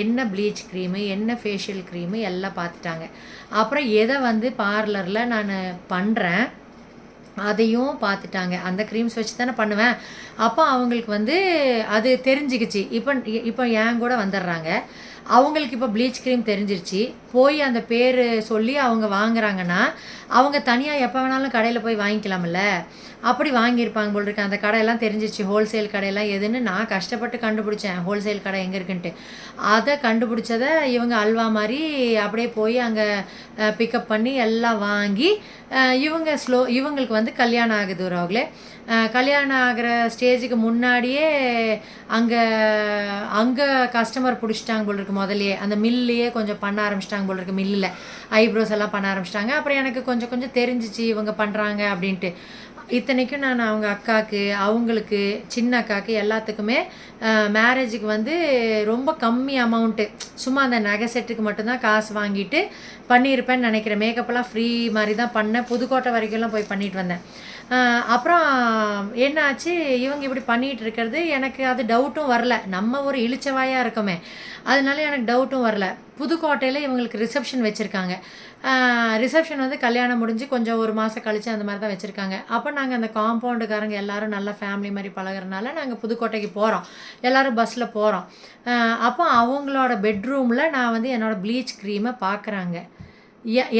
என்ன ப்ளீச் க்ரீமு, என்ன ஃபேஷியல் க்ரீமு எல்லாம் பார்த்துட்டாங்க. அப்புறம் எதை வந்து பார்லரில் நான் பண்ணுறேன் அதையும் பார்த்துட்டாங்க. அந்த க்ரீம்ஸ் வச்சு தானே பண்ணுவேன். அப்போ அவங்களுக்கு வந்து அது தெரிஞ்சுக்கிச்சு. இப்போ என் கூட வந்துடுறாங்க. அவங்களுக்கு இப்போ ப்ளீச் க்ரீம் தெரிஞ்சிருச்சு. போய் அந்த பேர் சொல்லி அவங்க வாங்குறாங்கன்னா, அவங்க தனியாக எப்போ வேணாலும் கடையில் போய் வாங்கிக்கலாம்ல. அப்படி வாங்கியிருப்பாங்க போல் இருக்கு. அந்த கடையெல்லாம் தெரிஞ்சிருச்சு. ஹோல்சேல் கடையெல்லாம் எதுன்னு நான் கஷ்டப்பட்டு கண்டுபிடிச்சேன். ஹோல்சேல் கடை எங்கே இருக்குன்ட்டு. அதை கண்டுபிடிச்சதை இவங்க அல்வா மாதிரி அப்படியே போய் அங்கே பிக்கப் பண்ணி எல்லாம் வாங்கி இவங்களுக்கு வந்து கல்யாணம் ஆகுது ஒரு அவங்களே. கல்யாணம் ஆகிற ஸ்டேஜுக்கு முன்னாடியே அங்கே அங்கே கஸ்டமர் பிடிச்சிட்டாங்க போல் இருக்கு. முதல்லையே அந்த மில்லையே கொஞ்சம் பண்ண ஆரம்பிச்சிட்டாங்க போல் இருக்கு. மில்லில் ஐப்ரோஸ் எல்லாம் பண்ண ஆரம்பிச்சிட்டாங்க. அப்புறம் எனக்கு கொஞ்சம் கொஞ்சம் தெரிஞ்சிச்சு இவங்க பண்ணுறாங்க அப்படின்ட்டு. இத்தனைக்கும் நான் அவங்க அக்காவுக்கு, அவங்களுக்கு, சின்ன அக்காவுக்கு எல்லாத்துக்குமே மேரேஜுக்கு வந்து ரொம்ப கம்மி அமௌண்ட்டு, சும்மா அந்த நகை செட்டுக்கு மட்டும்தான் காசு வாங்கிட்டு பண்ணியிருப்பேன்னு நினைக்கிறேன். மேக்கப்லாம் ஃப்ரீ மாதிரி தான் பண்ணேன். புதுக்கோட்டை வரைக்கும்லாம் போய் பண்ணிட்டு வந்தேன். அப்புறம் என்ன ஆச்சு, இவங்க இப்படி பண்ணிகிட்டு இருக்கிறது எனக்கு அது டவுட்டும் வரல. நம்ம ஒரு இளிச்சவாயாக இருக்கோமே, அதனால எனக்கு டவுட்டும் வரல. புதுக்கோட்டையில் இவங்களுக்கு ரிசப்ஷன் வச்சுருக்காங்க. ரிசப்ஷன் வந்து கல்யாணம் முடிஞ்சு கொஞ்சம் ஒரு மாதம் கழித்து அந்த மாதிரி தான் வச்சுருக்காங்க. அப்போ நாங்கள் அந்த காம்பவுண்டுக்காரங்க எல்லோரும் நல்லா ஃபேமிலி மாதிரி பழகுறதுனால நாங்கள் புதுக்கோட்டைக்கு போகிறோம். எல்லோரும் பஸ்ஸில் போகிறோம். அப்போ அவங்களோட பெட்ரூமில் நான் வந்து என்னோடய ப்ளீச் க்ரீமை பார்க்குறாங்க.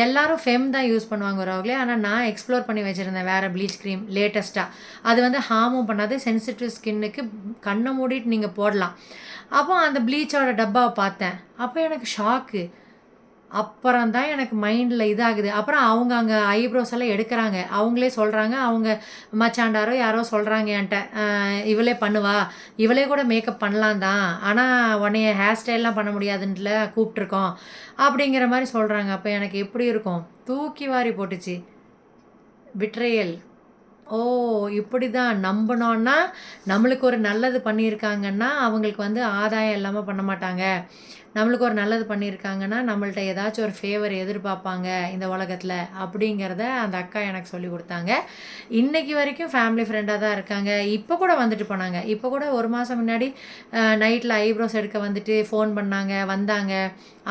எல்லாரும் ஃபெம் தான் யூஸ் பண்ணுவாங்க ஒரு அவங்களே. ஆனால் நான் எக்ஸ்ப்ளோர் பண்ணி வச்சுருந்தேன் வேறு ப்ளீச் க்ரீம் லேட்டஸ்ட்டாக. அது வந்து ஹார்மும் பண்ணாது, சென்சிட்டிவ் ஸ்கின்னுக்கு கண்ணை மூடிட்டு நீங்கள் போடலாம். அப்போ அந்த ப்ளீச்சோட டப்பாவை பார்த்தேன். அப்போ எனக்கு ஷாக்கு. அப்புறம் தான் எனக்கு மைண்டில் இதாகுது. அப்புறம் அவங்க அங்கே ஐப்ரோஸ் எல்லாம் எடுக்கிறாங்க. அவங்களே சொல்கிறாங்க, அவங்க மச்சாண்டாரோ யாரோ சொல்கிறாங்க என்கிட்ட, இவளே பண்ணுவா, இவளே கூட மேக்கப் பண்ணலாம் தான், ஆனால் உன்னைய ஹேர் ஸ்டைல்லாம் பண்ண முடியாதுன்ட்டுல கூப்பிட்ருக்கோம் அப்படிங்கிற மாதிரி சொல்கிறாங்க. அப்போ எனக்கு எப்படி இருக்கும், தூக்கி வாரி போட்டுச்சு. பிட்ரேயல். ஓ! இப்படி தான் நம்பினோன்னா, நம்மளுக்கு ஒரு நல்லது பண்ணியிருக்காங்கன்னா, அவங்களுக்கு வந்து ஆதாயம் இல்லாமல் பண்ண மாட்டாங்க. நம்மளுக்கு ஒரு நல்லது பண்ணியிருக்காங்கன்னா, நம்மள்ட்ட ஏதாச்சும் ஒரு ஃபேவர் எதிர்பார்ப்பாங்க இந்த உலகத்தில், அப்படிங்கிறத அந்த அக்கா எனக்கு சொல்லிக் கொடுத்தாங்க. இன்றைக்கி வரைக்கும் ஃபேமிலி ஃப்ரெண்டாக தான் இருக்காங்க. இப்போ கூட வந்துட்டு போனாங்க. இப்போ கூட ஒரு மாதம் முன்னாடி நைட்டில் ஐப்ரோஸ் எடுக்க வந்துட்டு ஃபோன் பண்ணாங்க, வந்தாங்க.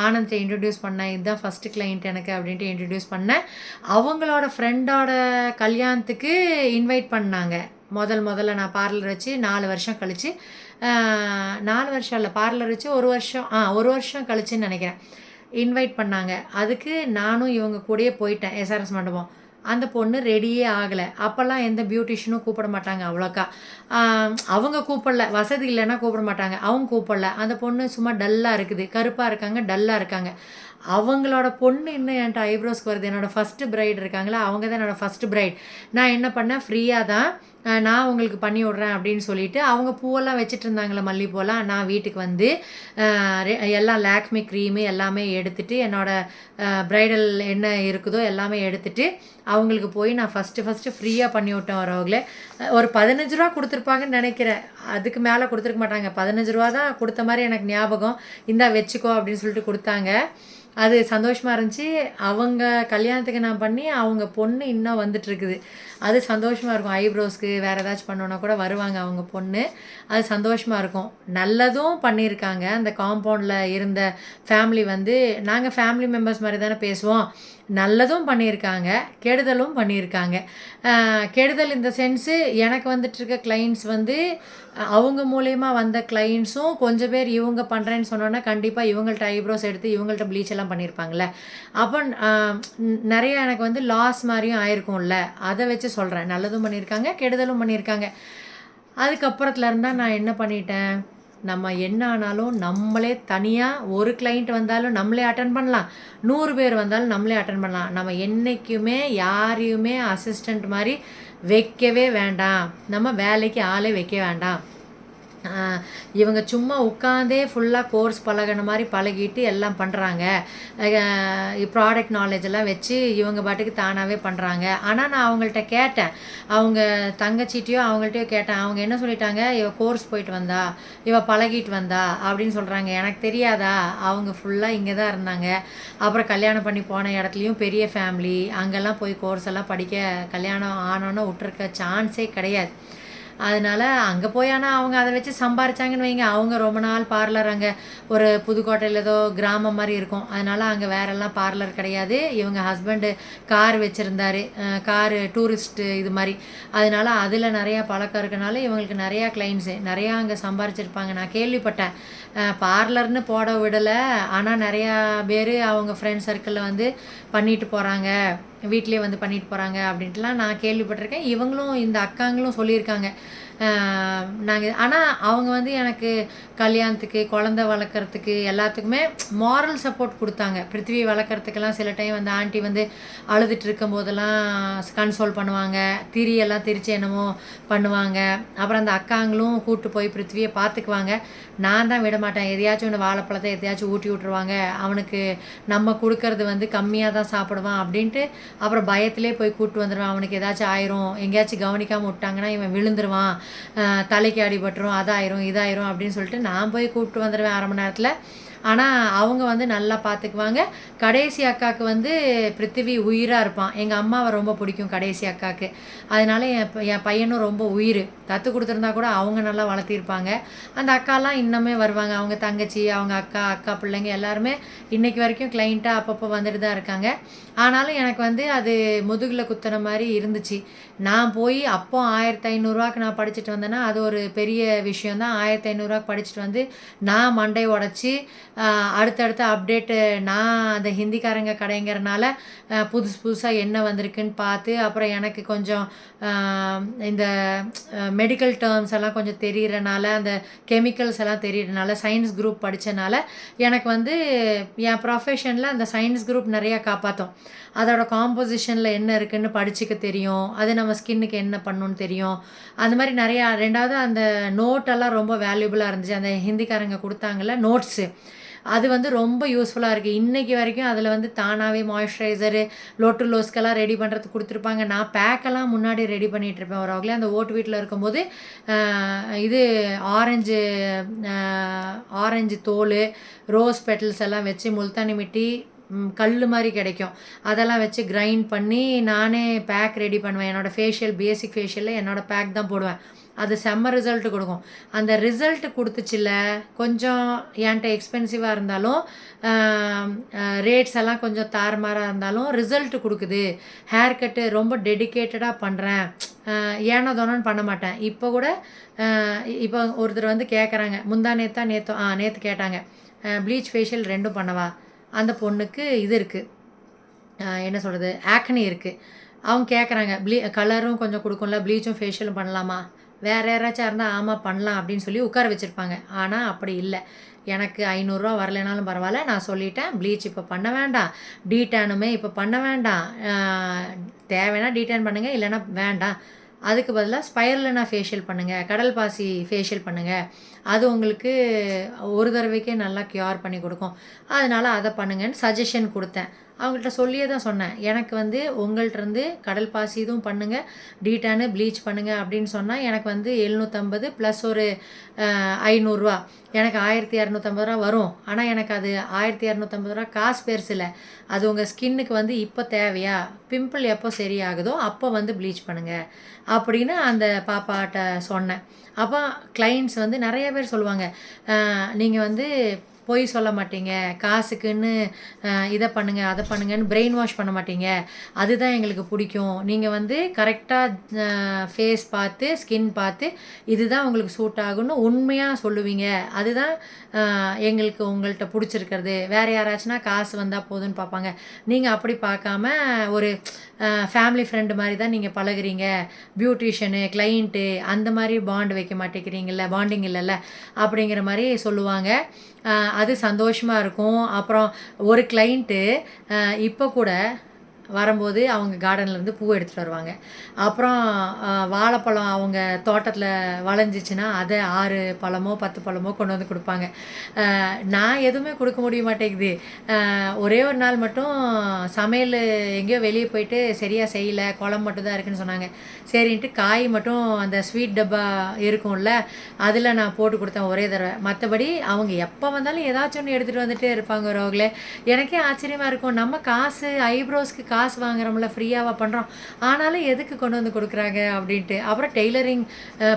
ஆனந்த்கிட்ட இன்ட்ரடியூஸ் பண்ணேன். இதுதான் ஃபஸ்ட்டு கிளைண்ட் எனக்கு அப்படின்ட்டு இன்ட்ரடியூஸ் பண்ணேன். அவங்களோட ஃப்ரெண்டோட கல்யாணத்துக்கு இன்வைட் பண்ணாங்க. முதல்ல நான் பார்லர் வச்சு 4 வருஷம் கழித்து, 4 வருஷம் இல்லை, பார்லர் வச்சு 1 வருஷம் 1 வருஷம் கழிச்சுன்னு நினைக்கிறேன், இன்வைட் பண்ணாங்க. அதுக்கு நானும் இவங்க கூடயே போயிட்டேன். எஸ்ஆர்எஸ் மண்டபம். அந்த பொண்ணு ரெடியே ஆகலை. அப்போல்லாம் எந்த பியூட்டிஷியனும் கூப்பிட மாட்டாங்க அவ்வளோக்கா. அவங்க கூப்பிடல, வசதி இல்லைன்னா கூப்பிட மாட்டாங்க. அவங்க கூப்பிடல. அந்த பொண்ணு சும்மா டல்லாக இருக்குது, கருப்பாக இருக்காங்க, டல்லாக இருக்காங்க. அவங்களோட பொண்ணு இன்னும் என்கிட்ட ஐப்ரோஸ்க்கு வருது. என்னோடய ஃபஸ்ட்டு பிரைட் இருக்காங்களா, அவங்க தான் என்னோடய ஃபஸ்ட்டு பிரைட். நான் என்ன பண்ணேன், ஃப்ரீயாக தான் நான் உங்களுக்கு பண்ணி விட்றேன் அப்படின்னு சொல்லிவிட்டு, அவங்க பூவெல்லாம் வச்சுட்டு இருந்தாங்களே, மல்லிகைப்பூவெல்லாம், நான் வீட்டுக்கு வந்து எல்லாம் லாக்மி க்ரீமு எல்லாமே எடுத்துகிட்டு, என்னோடய ப்ரைடல் என்ன இருக்குதோ எல்லாமே எடுத்துகிட்டு அவங்களுக்கு போய் நான் ஃபஸ்ட்டு ஃப்ரீயாக பண்ணி விட்டேன். வரவங்களே ஒரு 15 ரூபா கொடுத்துருப்பாங்கன்னு நினைக்கிறேன். அதுக்கு மேலே கொடுத்துருக்க மாட்டாங்க. 15 ரூபா தான் கொடுத்த மாதிரி எனக்கு ஞாபகம். இந்தா வச்சுக்கோ அப்படின்னு சொல்லிட்டு கொடுத்தாங்க. அது சந்தோஷமாக இருந்துச்சு. அவங்க கல்யாணத்துக்கு நான் பண்ணி, அவங்க பொண்ணு இன்னும் வந்துட்டுருக்குது. அது சந்தோஷமாக இருக்கும். ஐப்ரோஸ்க்கு வேறு ஏதாச்சும் பண்ணோன்னா கூட வருவாங்க அவங்க பொண்ணு. அது சந்தோஷமாக இருக்கும். நல்லதும் பண்ணியிருக்காங்க. அந்த காம்பவுண்டில் இருந்த ஃபேமிலி வந்து நாங்கள் ஃபேமிலி மெம்பர்ஸ் மாதிரி தானே பேசுவோம். நல்லதும் பண்ணியிருக்காங்க, கெடுதலும் பண்ணியிருக்காங்க. கெடுதல் இந்த சென்ஸு எனக்கு வந்துட்டுருக்க கிளைண்ட்ஸ் வந்து அவங்க மூலியமா வந்த கிளைண்ட்ஸும் கொஞ்சம் பேர் இவங்க பண்ணுறேன்னு சொன்னோன்னா கண்டிப்பாக இவங்கள்ட்ட ஐப்ரோஸ் எடுத்து இவங்கள்ட்ட ப்ளீச் எல்லாம் பண்ணியிருப்பாங்கள்ல. அப்போ நிறைய எனக்கு வந்து லாஸ் மாதிரியும் ஆயிருக்கும்ல. அதை வச்சு சொல்கிறேன். நல்லதும் பண்ணியிருக்காங்க, கெடுதலும் பண்ணியிருக்காங்க. அதுக்கப்புறத்துல இருந்தா நான் என்ன பண்ணிட்டேன், நம்ம என்ன ஆனாலும் நம்மளே தனியாக ஒரு கிளைண்ட் வந்தாலும் நம்மளே அட்டன் பண்ணலாம், 100 பேர் வந்தாலும் நம்மளே அட்டன் பண்ணலாம். நம்ம என்றைக்குமே யாரையுமே அசிஸ்டண்ட் மாதிரி வைக்கவே வேண்டாம். நம்ம வேலைக்கு ஆளே வைக்க வேண்டாம். இவங்க சும்மா உட்காந்தே ஃபுல்லாக கோர்ஸ் பழகின மாதிரி பழகிட்டு எல்லாம் பண்ணுறாங்க. ப்ராடக்ட் நாலேஜ் எல்லாம் வச்சு இவங்க பாட்டுக்கு தானாகவே பண்ணுறாங்க. ஆனால் நான் அவங்கள்ட்ட கேட்டேன், அவங்க தங்கச்சிட்டையோ அவங்கள்ட்டையோ கேட்டேன். அவங்க என்ன சொல்லிட்டாங்க, இவ கோர்ஸ் போயிட்டு வந்தா, இவ பழகிட்டு வந்தா அப்படின்னு சொல்கிறாங்க. எனக்கு தெரியாதா, அவங்க ஃபுல்லாக இங்கே தான் இருந்தாங்க. அப்புறம் கல்யாணம் பண்ணி போன இடத்துலையும் பெரிய ஃபேமிலி, அங்கெல்லாம் போய் கோர்ஸ் எல்லாம் படிக்க கல்யாணம் ஆனோன்னு விட்டுருக்க சான்ஸே கிடையாது. அதனால அங்கே போய் ஆனால் அவங்க அதை வச்சு சம்பாரிச்சாங்கன்னு வைங்க. அவங்க ரொம்ப நாள் பார்லர் அங்கே ஒரு புதுக்கோட்டையில் ஏதோ கிராமம் மாதிரி இருக்கும். அதனால் அங்கே வேறெல்லாம் பார்லர் கிடையாது. இவங்க ஹஸ்பண்டு கார் வச்சுருந்தாரு, காரு டூரிஸ்ட்டு இது மாதிரி. அதனால் அதில் நிறையா பழக்கம் இருக்கனால இவங்களுக்கு நிறையா கிளைண்ட்ஸு நிறையா அங்கே சம்பாரிச்சிருப்பாங்க. நான் கேள்விப்பட்டேன். பார்லர்னு போட விடலை, ஆனால் நிறையா பேர் அவங்க ஃப்ரெண்ட் சர்க்கிளில் வந்து பண்ணிட்டு போகிறாங்க, வீட்டிலே வந்து பண்ணிட்டு போகிறாங்க அப்படின்ட்டுலாம் நான் கேள்விப்பட்டிருக்கேன். இவங்களும் இந்த அக்காங்களும் சொல்லியிருக்காங்க. நாங்கள் ஆனால் அவங்க வந்து எனக்கு கல்யாணத்துக்கு, குழந்த வளர்க்குறதுக்கு எல்லாத்துக்குமே மாரல் சப்போர்ட் கொடுத்தாங்க. பிருத்திவி வளர்க்குறதுக்கெல்லாம் சில டைம் வந்து ஆண்டி வந்து அழுதுட்டு இருக்கும் போதெல்லாம் கன்சோல் பண்ணுவாங்க, திரியெல்லாம் திரிச்சு என்னமோ பண்ணுவாங்க. அப்புறம் அந்த அக்காங்களும் கூப்பிட்டு போய் பிருத்திவியை பார்த்துக்குவாங்க. நான் தான் விட மாட்டேன். எதையாச்சும் ஒன்று வாழைப்பழத்தை எதையாச்சும் ஊட்டி விட்ருவாங்க. அவனுக்கு நம்ம கொடுக்கறது வந்து கம்மியாக தான் சாப்பிடுவான் அப்படின்ட்டு அப்புறம் பயத்திலே போய் கூப்பிட்டு வந்துடுவான். அவனுக்கு ஏதாச்சும் ஆயிரும், எங்கேயாச்சும் கவனிக்காமல் விட்டாங்கன்னா இவன் விழுந்துருவான், தலைக்கு அடிபட்டுரும், அதாயிரும் இதாயிரும் அப்படின்னு சொல்லிட்டு நான் போய் கூப்பிட்டு வந்துடுவேன் 1/2 மணி நேரத்தில். ஆனால் அவங்க வந்து நல்லா பார்த்துக்குவாங்க. கடைசி அக்காவுக்கு வந்து பிருத்திவி உயிராக இருப்பான். எங்கள் அம்மாவை ரொம்ப பிடிக்கும் கடைசி அக்காவுக்கு. அதனால என் பையனும் ரொம்ப உயிர். தத்து கொடுத்துருந்தா கூட அவங்க நல்லா வளர்த்திருப்பாங்க. அந்த அக்காலாம் இன்னுமே வருவாங்க. அவங்க தங்கச்சி, அவங்க அக்கா பிள்ளைங்க எல்லாருமே இன்றைக்கி வரைக்கும் கிளைண்ட்டாக அப்பப்போ வந்துட்டு தான் இருக்காங்க. ஆனாலும் எனக்கு வந்து அது முதுகில் குத்துன மாதிரி இருந்துச்சு. நான் போய் அப்போ 1500 நான் படிச்சுட்டு வந்தேன்னா அது ஒரு பெரிய விஷயந்தான். 1500 படிச்சுட்டு வந்து நான் மண்டை உடச்சி அடுத்தடுத்த அப்டேட்டு நான் அந்த ஹிந்திக்காரங்க கடைங்கிறனால புதுசாக என்ன வந்திருக்குன்னு பார்த்து, அப்புறம் எனக்கு கொஞ்சம் இந்த மெடிக்கல் டேர்ம்ஸ் எல்லாம் கொஞ்சம் தெரிகிறனால, அந்த கெமிக்கல்ஸ் எல்லாம் தெரிகிறனால, சயின்ஸ் குரூப் படித்தனால எனக்கு வந்து என் ப்ரொஃபஷனில் அந்த சயின்ஸ் குரூப் நிறையா காப்பாற்றும். அதோட காம்போசிஷனில் என்ன இருக்குதுன்னு படிச்சுக்க தெரியும், அது நம்ம ஸ்கின்னுக்கு என்ன பண்ணணுன்னு தெரியும். அந்த மாதிரி நிறையா. ரெண்டாவது அந்த நோட்டெல்லாம் ரொம்ப வேல்யூபுளாக இருந்துச்சு. அந்த ஹிந்திக்காரங்க கொடுத்தாங்கல்ல நோட்ஸு, அது வந்து ரொம்ப யூஸ்ஃபுல்லாக இருக்குது. இன்றைக்கி வரைக்கும் அதில் வந்து தானாகவே மாய்ஸ்சரைசரு, லோட்டு லோஸ்க்கெல்லாம் ரெடி பண்ணுறதுக்கு கொடுத்துருப்பாங்க. நான் பேக்கெல்லாம் முன்னாடி ரெடி பண்ணிகிட்ருப்பேன். ஒரு வகையில் அந்த ஓட்டு வீட்டில் இருக்கும்போது இது ஆரஞ்சு தோல், ரோஸ் பெட்டல்ஸ் எல்லாம் வச்சு முல்தானி மிட்டி, கல் மாதிரி கிடைக்கும், அதெல்லாம் வச்சு கிரைண்ட் பண்ணி நானே பேக் ரெடி பண்ணுவேன். என்னோடய ஃபேஷியல், பேசிக் ஃபேஷியலில் என்னோடய பேக் தான் போடுவேன். அது செம்ம ரிசல்ட்டு கொடுக்கும். அந்த ரிசல்ட்டு கொடுத்துச்சில்ல, கொஞ்சம் என்கிட்ட எக்ஸ்பென்சிவாக இருந்தாலும், ரேட்ஸ் எல்லாம் கொஞ்சம் தாறுமாறாக இருந்தாலும் ரிசல்ட்டு கொடுக்குது. ஹேர் கட்டு ரொம்ப டெடிக்கேட்டடாக பண்ணுறேன், ஏனோ தானோன்னு பண்ண மாட்டேன். இப்போ கூட இப்போ ஒருத்தர் வந்து கேட்குறாங்க, நேற்று கேட்டாங்க, ப்ளீச் ஃபேஷியல் 2ம் பண்ணவா? அந்த பொண்ணுக்கு இது இருக்குது, என்ன சொல்கிறது, ஆக்னி இருக்குது. அவங்க கேட்குறாங்க, கலரும் கொஞ்சம் கொடுக்கும்ல, ப்ளீச்சும் ஃபேஷியலும் பண்ணலாமா? வேறு யாராச்சும் இருந்தால் ஆமாம் பண்ணலாம் அப்படின்னு சொல்லி உட்கார வச்சுருப்பாங்க. ஆனால் அப்படி இல்லை. எனக்கு 500 வரலைனாலும் பரவாயில்ல, நான் சொல்லிட்டேன், ப்ளீச் இப்போ பண்ண வேண்டாம், டீடேனுமே இப்போ பண்ண வேண்டாம், தேவைன்னா டீடேன் பண்ணுங்கள், இல்லைன்னா வேண்டாம். அதுக்கு பதிலாக ஸ்பைரலினா ஃபேஷியல் பண்ணுங்கள், கடல் பாசி ஃபேஷியல் பண்ணுங்கள், அது உங்களுக்கு ஒரு தடவைக்கே நல்லா க்யூர் பண்ணி கொடுக்கும், அதனால் அதை பண்ணுங்கன்னு சஜஷன் கொடுத்தேன். அவங்கள்ட்ட சொல்லியே தான் சொன்னேன். எனக்கு வந்து உங்கள்ட்டருந்து கடல் பாசி இதுவும் பண்ணுங்க, டீடானு ப்ளீச் பண்ணுங்க அப்படின்னு சொன்னா, எனக்கு வந்து 750 ப்ளஸ் ஒரு ரூ. 500 எனக்கு ரூ. 1250 வரும். ஆனா எனக்கு அது ரூ. 1250 காசு பெருசு இல்ல. அது உங்க ஸ்கின்னுக்கு வந்து இப்ப தேவையா? பிம்பிள் எப்போ சரியாகுதோ அப்போ வந்து ப்ளீச் பண்ணுங்க அப்படின்னு அந்த பாப்பாட்ட சொன்னேன். அப்போ கிளையண்ட்ஸ் வந்து நெறைய பேர் சொல்லுவாங்க, நீங்க வந்து பொய் சொல்ல மாட்டீங்க. காசுக்குன்னு இத பண்ணுங்க, அத பண்ணுங்கன்னு பிரெயின் வாஷ் பண்ண மாட்டீங்க. அதுதான் எங்களுக்கு புடிக்கும். நீங்க வந்து கரெக்ட்டா ஃபேஸ் பார்த்து, ஸ்கின் பார்த்து, இதுதான் உங்களுக்கு சூட் ஆகும்னு உண்மையா சொல்லுவீங்க. அதுதான் எங்களுக்கு உங்கள்ட்ட புடிச்சிருக்கிறது. வேற யாராச்சுன்னா காசு வந்தா போதும்ன்னு பார்ப்பாங்க. நீங்க அப்படி பார்க்காம ஒரு ஃபேமிலி ஃப்ரெண்டு மாரி தான் நீங்க பழகுறீங்க. பியூட்டிஷியனு, கிளையண்ட்டு அந்த மாரி பாண்ட் வைக்க மாட்டேங்கிறீங்கல்ல, பாண்டிங் இல்லல்ல அப்படிங்கிற மாரி சொல்லுவாங்க. அது சந்தோஷமா இருக்கும். அப்புறம் ஒரு கிளையண்ட்டு இப்போ கூட வரும்போது அவங்க கார்டன்லேருந்து பூ எடுத்துகிட்டு வருவாங்க. அப்புறம் வாழைப்பழம் அவங்க தோட்டத்தில் வளைஞ்சிச்சுன்னா, அதை 6 பழமோ 10 பழமோ கொண்டு வந்து குடுப்பாங்க. நான் எதுவுமே குடுக்க முடிய மாட்டேங்குது. ஒரே ஒரு நாள் மட்டும் சமையல் எங்கேயோ வெளியே போயிட்டு சரியா செய்யல, குழம்பு மட்டும் தான் இருக்குன்னு சொன்னாங்க. சரின்ட்டு காய் மட்டும் அந்த ஸ்வீட் டப்பா இருக்கும்ல, அதில் நான் போட்டு குடுத்தேன் ஒரே தடவ. மற்றபடி அவங்க எப்போ வந்தாலும் ஏதாச்சும் ஒன்று எடுத்துகிட்டு வந்துட்டே இருப்பாங்க ரோகளே. எனக்கே ஆச்சரியமா இருக்கும். நம்ம காசு ஐப்ரோஸ்க்கு காசு வாங்குறோம்ல, ஃப்ரீயாவா பண்ணுறோம். ஆனாலும் எதுக்கு கொண்டு வந்து குடுக்குறாங்க அப்படின்ட்டு. அப்புறம் டெய்லரிங்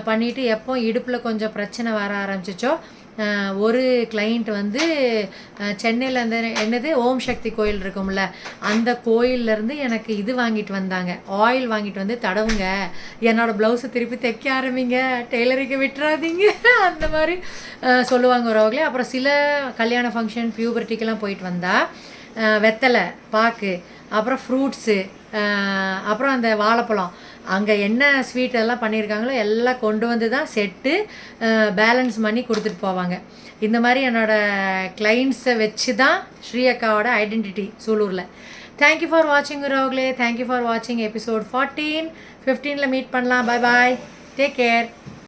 பண்ணிட்டு எப்போ இடுப்பில் கொஞ்சம் பிரச்சனை வர ஆரம்பிச்சிச்சோ, ஒரு கிளையண்ட் வந்து சென்னையில் அந்த என்னது ஓம் சக்தி கோயில் இருக்கும்ல, அந்த கோயில்லேருந்து எனக்கு இது வாங்கிட்டு வந்தாங்க. ஆயில் வாங்கிட்டு வந்து தடவுங்க, என்னோட ப்ளவுஸை திருப்பி தைக்க ஆரம்பிங்க, டெய்லரிங்கை விட்டுறாதீங்க அந்த மாதிரி சொல்லுவாங்க ரோகளே. அப்புறம் சில கல்யாண ஃபங்க்ஷன் பியூபர்ட்டிக்கெல்லாம் போயிட்டு வந்தால் வெத்தலை பாக்கு, அப்புறம் ஃப்ரூட்ஸு, அப்புறம் அந்த வாழைப்பழம், அங்கே என்ன ஸ்வீட் எல்லாம் பண்ணியிருக்காங்களோ எல்லாம் கொண்டு வந்து தான் செட்டு பேலன்ஸ் பண்ணி கொடுத்துட்டு போவாங்க. இந்த மாதிரி என்னோடய கிளைண்ட்ஸை வச்சு தான் ஸ்ரீ அக்காவோட ஐடென்டிட்டி சூலூரில். தேங்க்யூ ஃபார் வாட்சிங் ரோக்லே. தேங்க்யூ ஃபார் வாட்சிங் எபிசோட் 14. 15ல் மீட் பண்ணலாம். Bye bye. Take care.